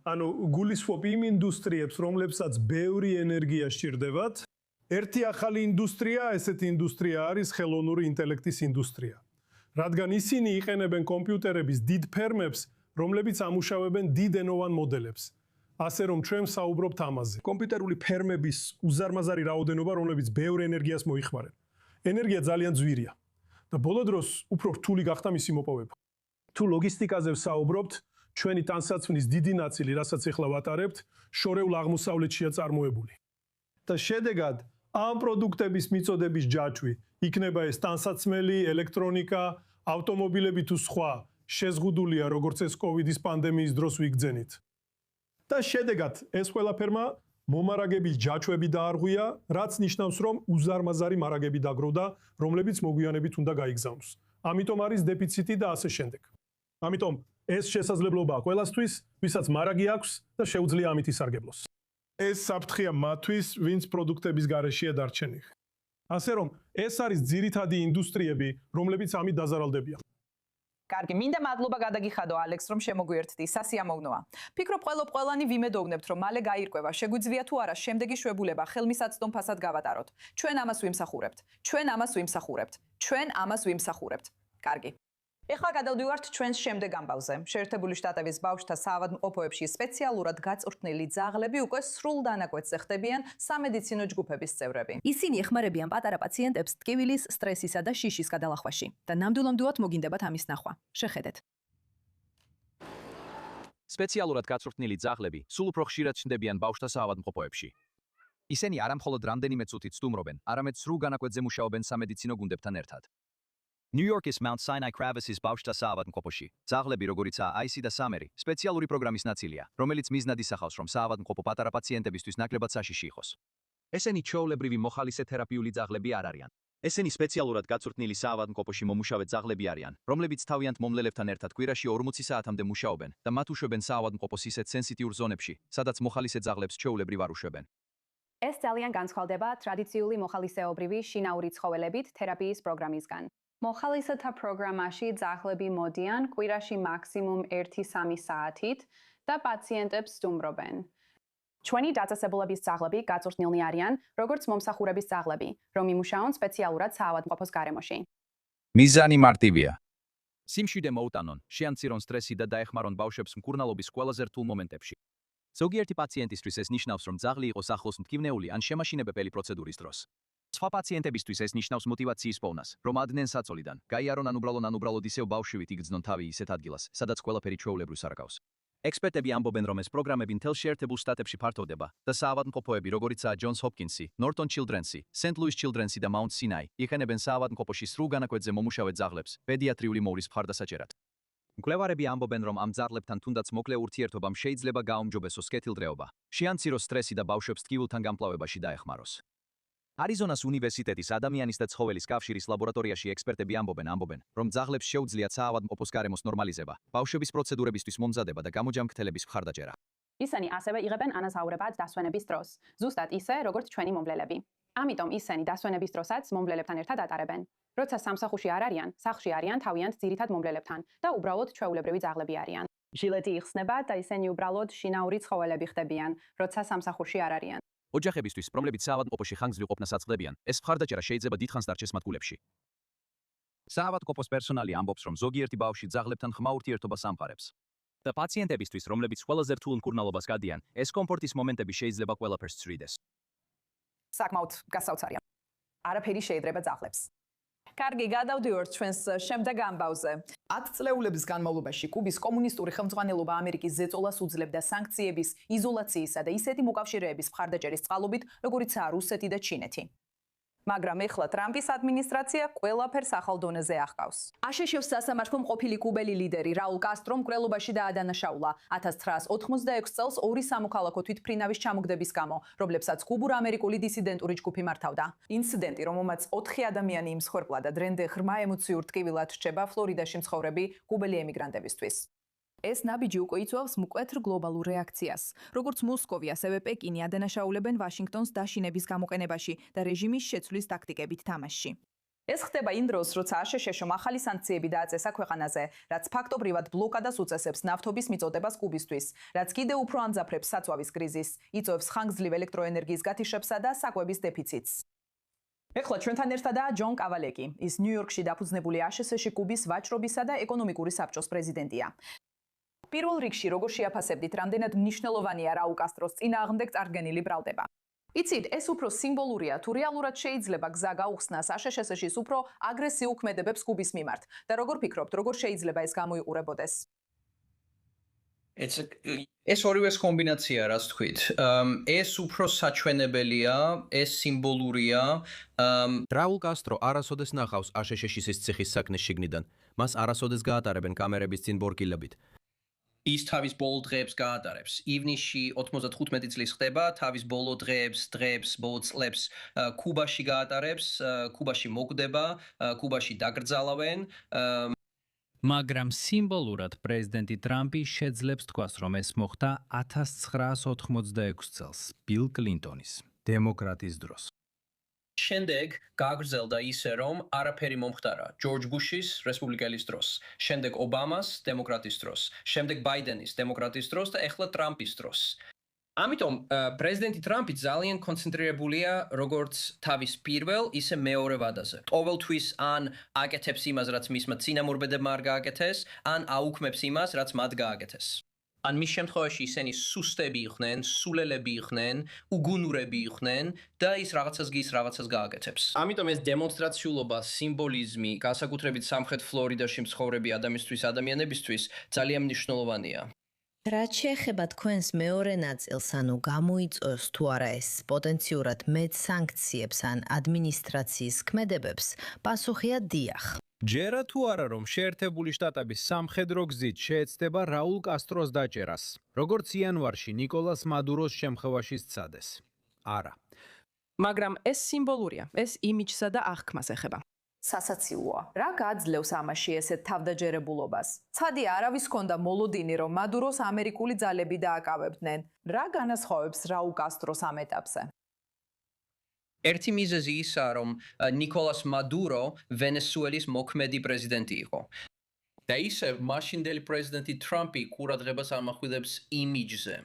ანუ გულისხმობ იმ ინდუსტრიებს, რომლებსაც ბევრი ენერგია სჭირდებათ. ერთი ახალი ინდუსტრია, ესეთი ინდუსტრია არის ხელოვნური ინტელექტის ინდუსტრია. რადგან ისინი იყენებენ კომპიუტერების დიდ ფერმებს, რომლებიც ამუშავებენ დიდ ენოვან მოდელებს. ასე რომ ჩვენ საუბრობთ ამაზე. კომპიუტერული ფერმების უზარმაზარი რაოდენობა, რომლებიც ბევრ ენერგიას მოიხმარენ. ენერგია ძალიან ძვირია და ბოლო დროს უფრო რთული გახდა მისი მოპოვება. თუ ლოგისტიკაზე ვსაუბრობთ, ჩვენი ტანსაცმლის დიდი ნაწილი, რასაც ახლა ვატარებთ, შორეულ აღმოსავლეთშია წარმოებული. და შედეგად ამ პროდუქტების მიწოდების ჯაჭვი, იქნება ეს ტანსაცმელი, ელექტრონიკა, ავტომობილები თუ სხვა, შეზღუდულია, როგორც ეს კოვიდის პანდემიის დროს ვიგრძენით. და შედეგად ეს ყველაფერმა მომარაგების ჯაჭვები დაარღვია, რაც ნიშნავს, რომ უზარმაზარი მარაგები დაგროვდა, რომლებიც მოგვიანებით უნდა გაიგზავნოს. ამიტომ არის დეფიციტი და ასე შემდეგ. ამიტომ ეს შესაძლებლობაა ყველასთვის, ვისაც მარაგი აქვს და შეუძლია ამით ისარგებლოს. ეს საფრთხეა მათთვის, ვინც პროდუქტების გარეშეა დარჩენილი. ასე რომ, ეს არის ძირითადი ინდუსტრიები, რომლებიც ამით დაზარალდებიან. კარგი, მინდა მადლობა გადაგიხადო ალექს, რომ შემოგვიერთდი, სასიამოვნოა. ფიქრობ, ყველანი ვიმედოვნებთ, რომ მალე გაირკვევა, შეგვიძლია თუ არა შემდეგი შვებულება ხელმისაწვდომ ფასად გავატაროთ. ჩვენ ამას ვიმსახურებთ. კარგი. ეხლა გადავდივართ ჩვენს შემდეგ ამბავზე. შეერთებული შტატების ბავშვთა საავადმყოფოებში სპეციალურად გაწვრთნილი ძაღლები უკვე სრულ დანაკვეთზე ხდებიან სამედიცინო ჯგუფების წევრები. ისინი ეხმარებიან პატარა პაციენტებს ტკივილის, სტრესისა და შიშის გადალახვაში და ნამდვილად მოგინდებათ ამის ნახვა. შეხედეთ. სპეციალურად გაწვრთნილი ძაღლები სულ უფრო ხშირად ჩნდებიან ბავშვთა საავადმყოფოებში. ისინი არა მხოლოდ რამდენიმე წუთით სტუმრობენ, არამედ სრულ განაკვეთზე მუშაობენ სამედიცინო გუნდებთან ერთად. New York-ის Mount Sinai Kravitz-ის ბავშვთა საავადმყოფოში ძაღლები, როგორიცაა აისი და სამერი, სპეციალური პროგრამის ნაწილია, რომელიც მიზნად ისახავს, რომ საავადმყოფო პატარა პაციენტებისთვის ნაკლებად საშიში იყოს. ესენი ჩვეულებრივი მოხალისე თერაპიული ძაღლები არ არიან. ესენი სპეციალურად გაწვრთნილი საავადმყოფოში მომუშავე ძაღლები არიან, რომლებიც თავიანთ მომლელებთან ერთად კვირაში 40 საათამდე მუშაობენ და მათ უშვებენ საავადმყოფოს ისეთ სენსიტიურ ზონებში, სადაც მოხალისე ძაღლებს ჩვეულებრივ არ უშვებენ. ეს ძალიან განსხვავდება ტრადიციული მოხალისეობრივი შინაური ცხოველებით თერაპიის პროგრამისგან. მოხალისეთა პროგრამაში ძაღლები მოდიან კვირაში მაქსიმუმ 1-3 საათით და პაციენტებს სტუმრობენ. ჩვენი დაწესებულების ძაღლები გაწვრთნილნი არიან, როგორც მომსახურების ძაღლები, რომ იმუშაონ სპეციალურად საავადმყოფოს გარემოში. მიზანი მარტივია. სიმშვიდე მოუტანონ, შეამცირონ სტრესი და დაეხმარონ ბავშვებს მკურნალობის ყველაზე რთულ მომენტებში. ზოგიერთი პაციენტისთვის ეს ნიშნავს, რომ ძაღლი იყოს ახლოს მტკივნეული ან შემაშინებებელი პროცედურის დროს. სხვა პაციენტებისთვის ეს ნიშნავს мотиваციის პოვნას, რომ ადნენ საწოლიდან, გაიარონ ან უბრალოდ ისევ ბავშვივით იგრძნონ თავი ისეთ ადგილას, სადაც ყველაფერი ჩვეულებრივს არ აქვს. ექსპერტები ამბობენ, რომ ეს პროგრამები მთელ შეერთებულ შტატებში ფართოვდება და საავადმყოფოები, როგორიცაა Johns Hopkins-ი, Norton Children's-ი, St. Louis Children's-ი და Mount Sinai, იყენებენ საავადმყოფოში სრულ განაკვეთზე მომუშავე ძაღლებს, პედიატრიული მოვრის მხარდასაჭერად. მკვლევარები ამბობენ, რომ ამ ძაღლებთან თუნდაც მოკლე ურთიერთობამ შეიძლება გააუმჯობესოს კეთილდღეობა, შეამციროს სტრესი და ბავშვებს ტკივილთან გამკლავებაში დაეხმაროს. არიზონას უნივერსიტეტის ადამიანის და ცხოველის კავშირის ლაბორატორიაში ექსპერტები ამბობენ, რომ ძაღლებს შეუძლიათ საავადმყოფოს გარემოს ნორმალიზება, ბავშვების პროცედურებისთვის მომზადება და გამოჯამრთელების მხარდაჭერა. ისინი ასევე იღებენ ანაზაურებად დასვენების დროს, ზუსტად ისე, როგორც ჩვენი მომვლელები. ამიტომ ისინი დასვენების დროსაც მომვლელებთან ერთად ატარებენ. როცა სამსახურში არ არიან, სახლში არიან თავიანთ ძირითად მომვლელებთან და უბრალოდ ჩვეულებრივი ძაღლები არიან. ჟილეტი იხსნება და ისინი უბრალოდ შინაური ცხოველები ხდებიან, როცა სამსახურში არ არიან. ოჯახებისთვის, რომლებიც საავადმყოფოში ხანგრძლივ ყოფნას აწყდებიან, ეს მხარდაჭერა შეიძლება დიდხანს დარჩეს მათ გულებში. საავადმყოფოს პერსონალი ამბობს, რომ ზოგიერთი ბავშვი ძაღლებთან ხმა ურთიერთობას ამყარებს. და პაციენტებისთვის, რომლებიც ყველაზე რთულ მკურნალობას გადიან, ეს კომფორტის მომენტები შეიძლება ყველაფერს ცვლიდეს. საკმაოდ გასაოცარია. არაფერი შეედრება ძაღლებს. კარგი, გადავდივართ ჩვენს შემდეგ ამბავზე. 10 წლეულების განმავლობაში კუბის კომუნისტური ხელმძღვანელობა ამერიკის ზეწოლას უძლებდა სანქციების, იზოლაციისა და ისეთი მოკავშირეების მხარდაჭერის წყალობით, როგორიცაა რუსეთი და ჩინეთი. მაგრამ ეხლა ტრამპის ადმინისტრაცია ყველაფერს ახალ დონეზე ახკავს. აშშ-ს სასამართლომ ყოფილი კუბელი ლიდერი რაულ კასტრომ მკვლელობაში დაადანაშაულა 1986 წელს ორი სამოქალაქო თვითმფრინავის ჩამოგდების გამო, რომლებსაც კუბურ-ამერიკული დისიდენტური ჯგუფი მართავდა. ინციდენტი, რომელმაც 4 ადამიანი იმსხვერპლა და დრენდე ღრმა ემოციურ ტკივილად რჩება ფლორიდაში მცხოვრები კუბელი ემიგრანტებისთვის. ეს ნაბიჯი უკვე იწვევს მკვეთრ გლობალურ რეაქციას. როგორც მოსკოვი, ასევე პეკინი ადანაშაულებენ ვაშინგტონს დაშინების გამოყენებაში და რეჟიმის შეცვლის ტაქტიკებით თამაშში. ეს ხდება იმ დროს, როცა აშშ-მ ახალი სანქციები დააწესა ქვეყანაზე, რაც ფაქტობრივად ბლოკადას უწესებს ნავთობის მიწოდებას კუბისთვის, რაც კიდევ უფრო ამძაფრებს საწვავის კრიზისს, იწვევს ხანგრძლივ ელექტროენერგიის გათიშებსა და საკვების დეფიციტს. ეხლა ჩვენთან ერთადაა ჯონ კავალეკი. ის ნიუ-იორკში დაფუძნებული აშშ-ში კუბის ვაჭრობისა და ეკონომიკური საბჭოს პრეზიდენტია. პირველ რიგში როგორ შეაფასებდით, რამდენად მნიშვნელოვანია რაულ კასტროს წინააღმდეგ წარდგენილი ბრალდება? იცით, ეს უფრო სიმბოლურია, თუ რეალურად შეიძლება გზა გაუხსნას აშშ-ში უფრო აგრესიულ ქმედებებს კუბის მიმართ და როგორ ფიქრობთ, როგორ შეიძლება ეს გამოიყურებოდეს? ეს ორივეს კომბინაცია, რაც თქვით. ეს უფრო საჩვენებელია, ეს სიმბოლურია. რაულ კასტრო არასოდეს ნახავს აშშ-ის ციხის საქმეს შიგნიდან. მას არასოდეს გაატარებენ კამერების წინ ბორკილებით. ის თავის ბოლო დღეებს გაატარებს. ივნისში 95 წლის ხდება, თავის ბოლო დღეებს, ბოლო წლებს კუბაში გაატარებს, კუბაში მოკვდება, კუბაში დაკრძალავენ. მაგრამ სიმბოლურად პრეზიდენტი ტრამპი შეძლებს თქვას, რომ ეს მოხდა 1986 წელს, ბილ კლინტონის, დემოკრატის დროს. შემდეგ გაგრძელდა ისე, რომ არაფერი მომხდარა ჯორჯ ბუშის რესპუბლიკელის დროს, შემდეგ ობამას დემოკრატის დროს, შემდეგ ბაიდენის დემოკრატის დროს და ეხლა ტრამპის დროს. ამიტომ პრეზიდენტი ტრამპი ძალიან კონცენტრირებულია როგორც თავის პირველ, ისე მეორე ვადაზე. ყოველთვის ან აკეთებს იმას, რაც მისმა წინამორბედებმა არ გააკეთეს, ან აუქმებს იმას, რაც მათ გააკეთეს. ან მის შემთხვევაში ისინი სუსტები იყვნენ, სულელები იყვნენ, უგუნურები იყვნენ და ის რაღაცას გის რაღაცას გააკეთებს. ამიტომ ეს დემონსტრაციულობა, სიმბოლიზმი, განსაკუთრებით სამხრეთ ფლორიდაში მცხოვრები ადამიანებისთვის ძალიან მნიშვნელოვანია. რაც შეეხება თქვენს მეორე ნაწილს, ანუ გამოიწვევს თუ არა ეს პოტენციურად მეტ სანქციებს ან ადმინისტრაციის ქმედებებს, პასუხია დიახ. ჯერა თუ არა რომ შეერთებული შტატების სამხედრო გზით შეეცდება რაულ კასტროს დაჭერას, როგორც იანვარში ნიკოლას მადუროს შემთხვევაში სცადეს? არა. მაგრამ ეს სიმბოლურია, ეს იმიჯსა და აღქმას ეხება. სასაცილოა. რა გაძლევს ამაში ესეთ თავდაჯერებულობას? ცხადია, არავის ჰქონდა მოლოდინი, რომ მადუროს ამერიკული ძალები დააკავებდნენ. რა განასხვავებს რაულ კასტროს ამ ეტაპზე? ერთი მიზეზი ისაა, რომ ნიკოლას მადურო ვენესუელის მოქმედი პრეზიდენტი იყო. და ისევ მაშინდელი პრეზიდენტი ტრამპი ყურადღებას ამახვილებს იმიჯზე.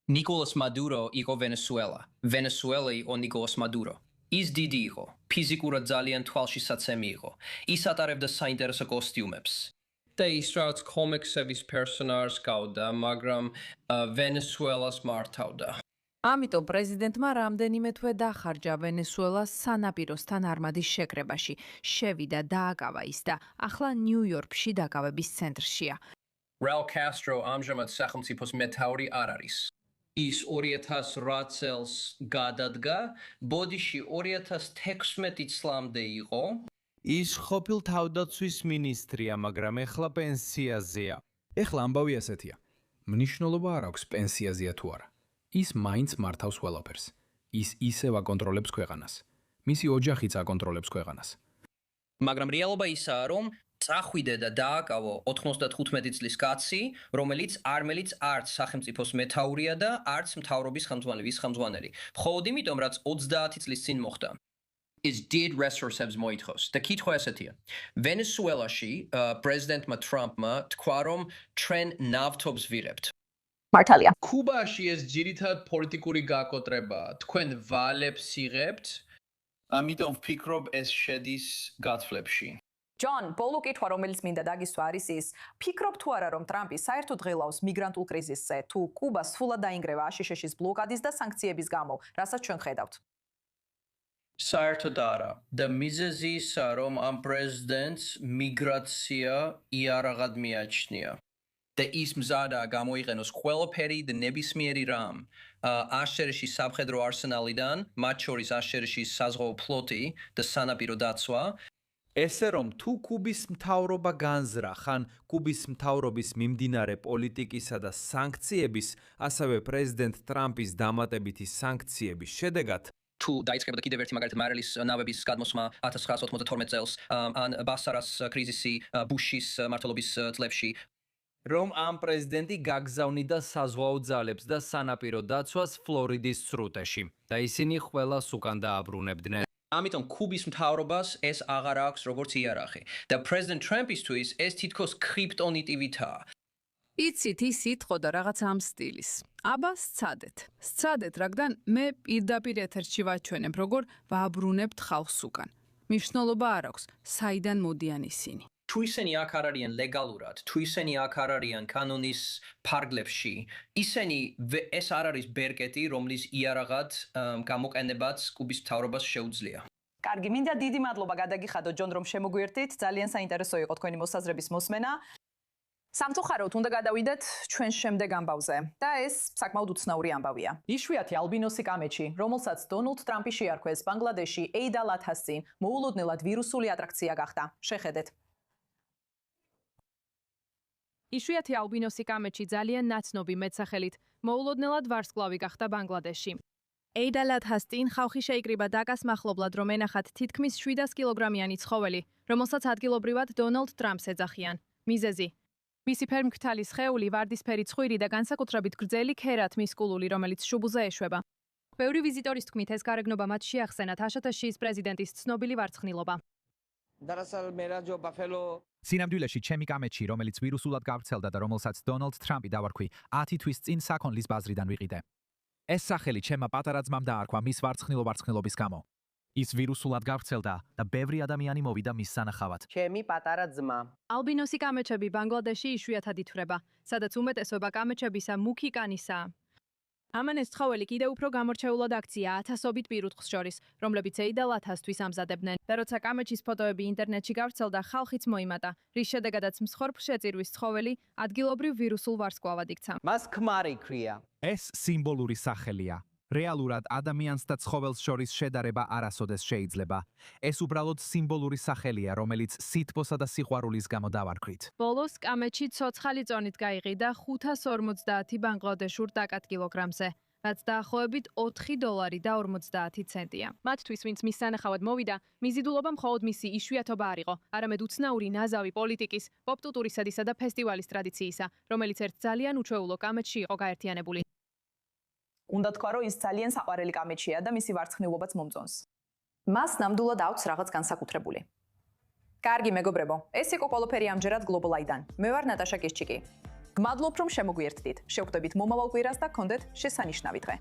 Nicolas Maduro იყო ვენესუელა. ვენესუელა იყო Nicolas Maduro. ის დიდი იყო, ფიზიკურად ძალიან თვალშისაცემი იყო. ის ატარებდა საინტერესო კოსტიუმებს. და ის რაც კომიქსების პერსონაჟს გავდა, მაგრამ ვენესუელას მართავდა. ამიტომ პრეზიდენტმა რამდენიმე თვე დახარჯა ვენესუელას სანაპიროსთან არმადის შეკრებაში. შევიდა, დააკავა ის და ახლა ნიუ-იორკში დაკავების ცენტრშია. Raul Castro ამჟამად სახელმწიფოს მეთაური არ არის. ის 2008 წელს გადადგა, ბოდიში 2016 წლამდე იყო. ის ყოფილ თავდაცვის მინისტრია, მაგრამ ეხლა პენსიაზეა. ეხლა ამბავი ასეთია. მნიშვნელობა არ აქვს პენსიაზეა თუ არა. ის მაინც მართავს ყველაფერს. ის ისევ აკონტროლებს ქვეყანას. მისი ოჯახიც აკონტროლებს ქვეყანას. მაგრამ რეალობა ისაა, რომ წახვიდე და დააკავო 95 წლის კაცი, რომელიც არც სახელმწიფოს მეთაურია და არც მთავრობის ხელმძღვანელი. მხოლოდ იმიტომ, რაც 30 წლის წინ მოხდა. is did resources მოითხოვს. და კითხვა ესეთია. ვენესუელაში პრეზიდენტმა ტრამპმა თქვა, რომ ჩვენ ნავთობს ვირებთ. მართალია. კუბაში ეს ძირითად პოლიტიკური გაკოტრებაა. თქვენ ვალებს იღებთ, ამიტომ ვფიქრობ ეს შედის გათვლებში. ჯონ, ბოლო კითხვა, რომელიც მინდა დაგისვა არის ის, ფიქრობ თუ არა, რომ ტრამპი საერთოდ ღილავს მიგრანტულ კრიზისზე, თუ კუბა სრულად დაინგრევა აშშ-ის ბლოკადის და სანქციების გამო, რასაც ჩვენ ხედავთ? საერთოდ არა. და მიზეზი ისაა, რომ ამ პრეზიდენტს მიგრაცია იარაღად მიაჩნია. და ის მზადაა გამოიყენოს ყველაფერი და ნებისმიერი რამ. აშშ-ის სამხედრო არსენალიდან, მათ შორის აშშ-ის საზღვაო ფლოტი და სანაპირო დაცვა. ესე რომ თუ კუბის მთავრობა განზრა ხან კუბის მთავრობის მიმდინარე პოლიტიკისა და სანქციების, ასევე პრეზიდენტ ტრამპის დამატებითი სანქციების შედეგად თუ დაიწყებოდა კიდევ ერთი მაგალითად მარელის ნავების გადმოსმა 1992 წელს, ან ბასარას კრიზისი ბუშის მმართველობის წლებში, რომ ამ პრეზიდენტი გაგზავნიდა საზღვაო ძალებს და სანაპირო დაცვას ფლორიდის სრუტეში და ისინი ყველას უკან დააბრუნებდნენ. ამიტომ კუბის მთავრობას ეს აღარ აქვს როგორც იარაღი და პრეზიდენტ ტრამპისთვის ეს თითქოს კრიპტონიტივითაა. იცით, ის იტყოდა რაღაც ამ სტილის. აბა სცადეთ, რადგან მე პირდაპირ ეთერში ვაჩვენებ, როგორ ვაბრუნებთ ხალხს უკან. მნიშვნელობა არ აქვს, საიდან მოდიან ისინი. თუ ისინი აქ არ არიან ლეგალურად, თუ ისინი აქ არ არიან კანონის ფარგლებში, ისინი ეს არ არის ბერკეტი, რომლის იარაღად გამოყენებაც კუბის მთავრობას შეუძლია. კარგი, მინდა დიდი მადლობა გადაგიხადოთ ჯონ, რომ შემოგვიერთდით. ძალიან საინტერესო იყო თქვენი მოსაზრების მოსმენა. სამწუხაროდ უნდა გადავიდეთ ჩვენ შემდეგ ამბავზე და ეს საკმაოდ უცნაური ამბავია. იშვიათი ალბინოსი კამეჩი, რომელსაც დონალდ ტრამპი შეარქვეს ბანგლადეში ეიდა ლათას წინ, მოულოდნელად ვირუსული ატრაქცია გახდა. შეხედეთ. იშვიათი ალბინოსი კამეჩი ძალიან ნაცნობი მეტსახელით მოულოდნელად ვარსკვლავი გახდა ბანგლადეში. ეიდა ლათას წინ ხალხი შეიკრიბა დაკას მახლობლად, რომ ენახათ თითქმის 700 კილოგრამიანი ცხოველი, რომელსაც ადგილობრივად დონალდ ტრამპს ეძახიან. მიზეზი: მისი ფერმკრთალი სხეული, ვარდისფერი ცხვირი და განსაკუთრებით გრძელი ქერათმის კულული, რომელიც შუბლზე ეშვება. ბევრი ვიზიტორის თქმით, ეს გარეგნობა მათ შეახსენათ აშშ-ის პრეზიდენტის ცნობილი ვარცხნილობა. სინამდვილეში ჩემი კამეჩი, რომელიც ვირუსულად გავრცელდა და რომელსაც დონალდ ტრამპი დავარქვი, 10 თვის წინ საქონლის ბაზრიდან ვიყიდე. ეს სახელი ჩემმა პატარა ძმამ დაარქვა მის ვარცხნილობის გამო. ის ვირუსულად გავრცელდა და ბევრი ადამიანი მოვიდა მის სანახავად. ჩემი პატარა ძმა. ალბინოსი კამეჩები ბანგლადეში იშვიათად ითვლება, სადაც უმეტესობა კამეჩებისა მუქი კანისაა. ამან ეს ცხოველი კიდევ უფრო გამორჩეულად აქცია ათასობით პირუტყვს შორის, რომლებიც ეიდა ლათასთვის ამზადებდნენ. და როცა კამეჩის ფოტოები ინტერნეტში გავრცელდა, ხალხიც მოიმატა, რის შედეგადაც მსხვერპლშეწირვის ცხოველი ადგილობრივ ვირუსულ ვარსკვლავად იქცა. მას ქმარი ქვია. ეს სიმბოლური სახელია. რეალურად ადამიანს და ცხოველს შორის შედარება არასოდეს შეიძლება. ეს უბრალოდ სიმბოლური სახელია, რომელიც სითბოსა და სიყვარულის გამო დავარქვით. ბოლოს კამეჩი ცოცხალი წონით გაიყიდა 550 ბანგლადეშურ დაკად კილოგრამზე, რაც დაახლოებით $4.50. მათთვის, ვინც მის სანახავად მოვიდა, მიზიდულობა მხოლოდ მისი იშვიათობა არ იყო, არამედ უცნაური ნაზავი პოლიტიკის, პოპ-ტურისადისა და ფესტივალის ტრადიციისა, რომელიც ერთ ძალიან უჩვეულო კამეჩში იყო გაერთიანებული. უნდა თქვა, რომ ის ძალიან საყვარელი კამეჩია და მისი ვარცხნილობაც მომწონს. მას ნამდვილად აქვს რაღაც განსაკუთრებული. კარგი მეგობრებო, ეს იყო ყველაფერი ამჯერად გლობალ აიდან. მე ვარ ნატაშა კიშჩიკი. მადლობ რომ შემოგვიერთდით. შევხვდებით მომავალ კვირას და გქონდეთ შესანიშნავი დღე.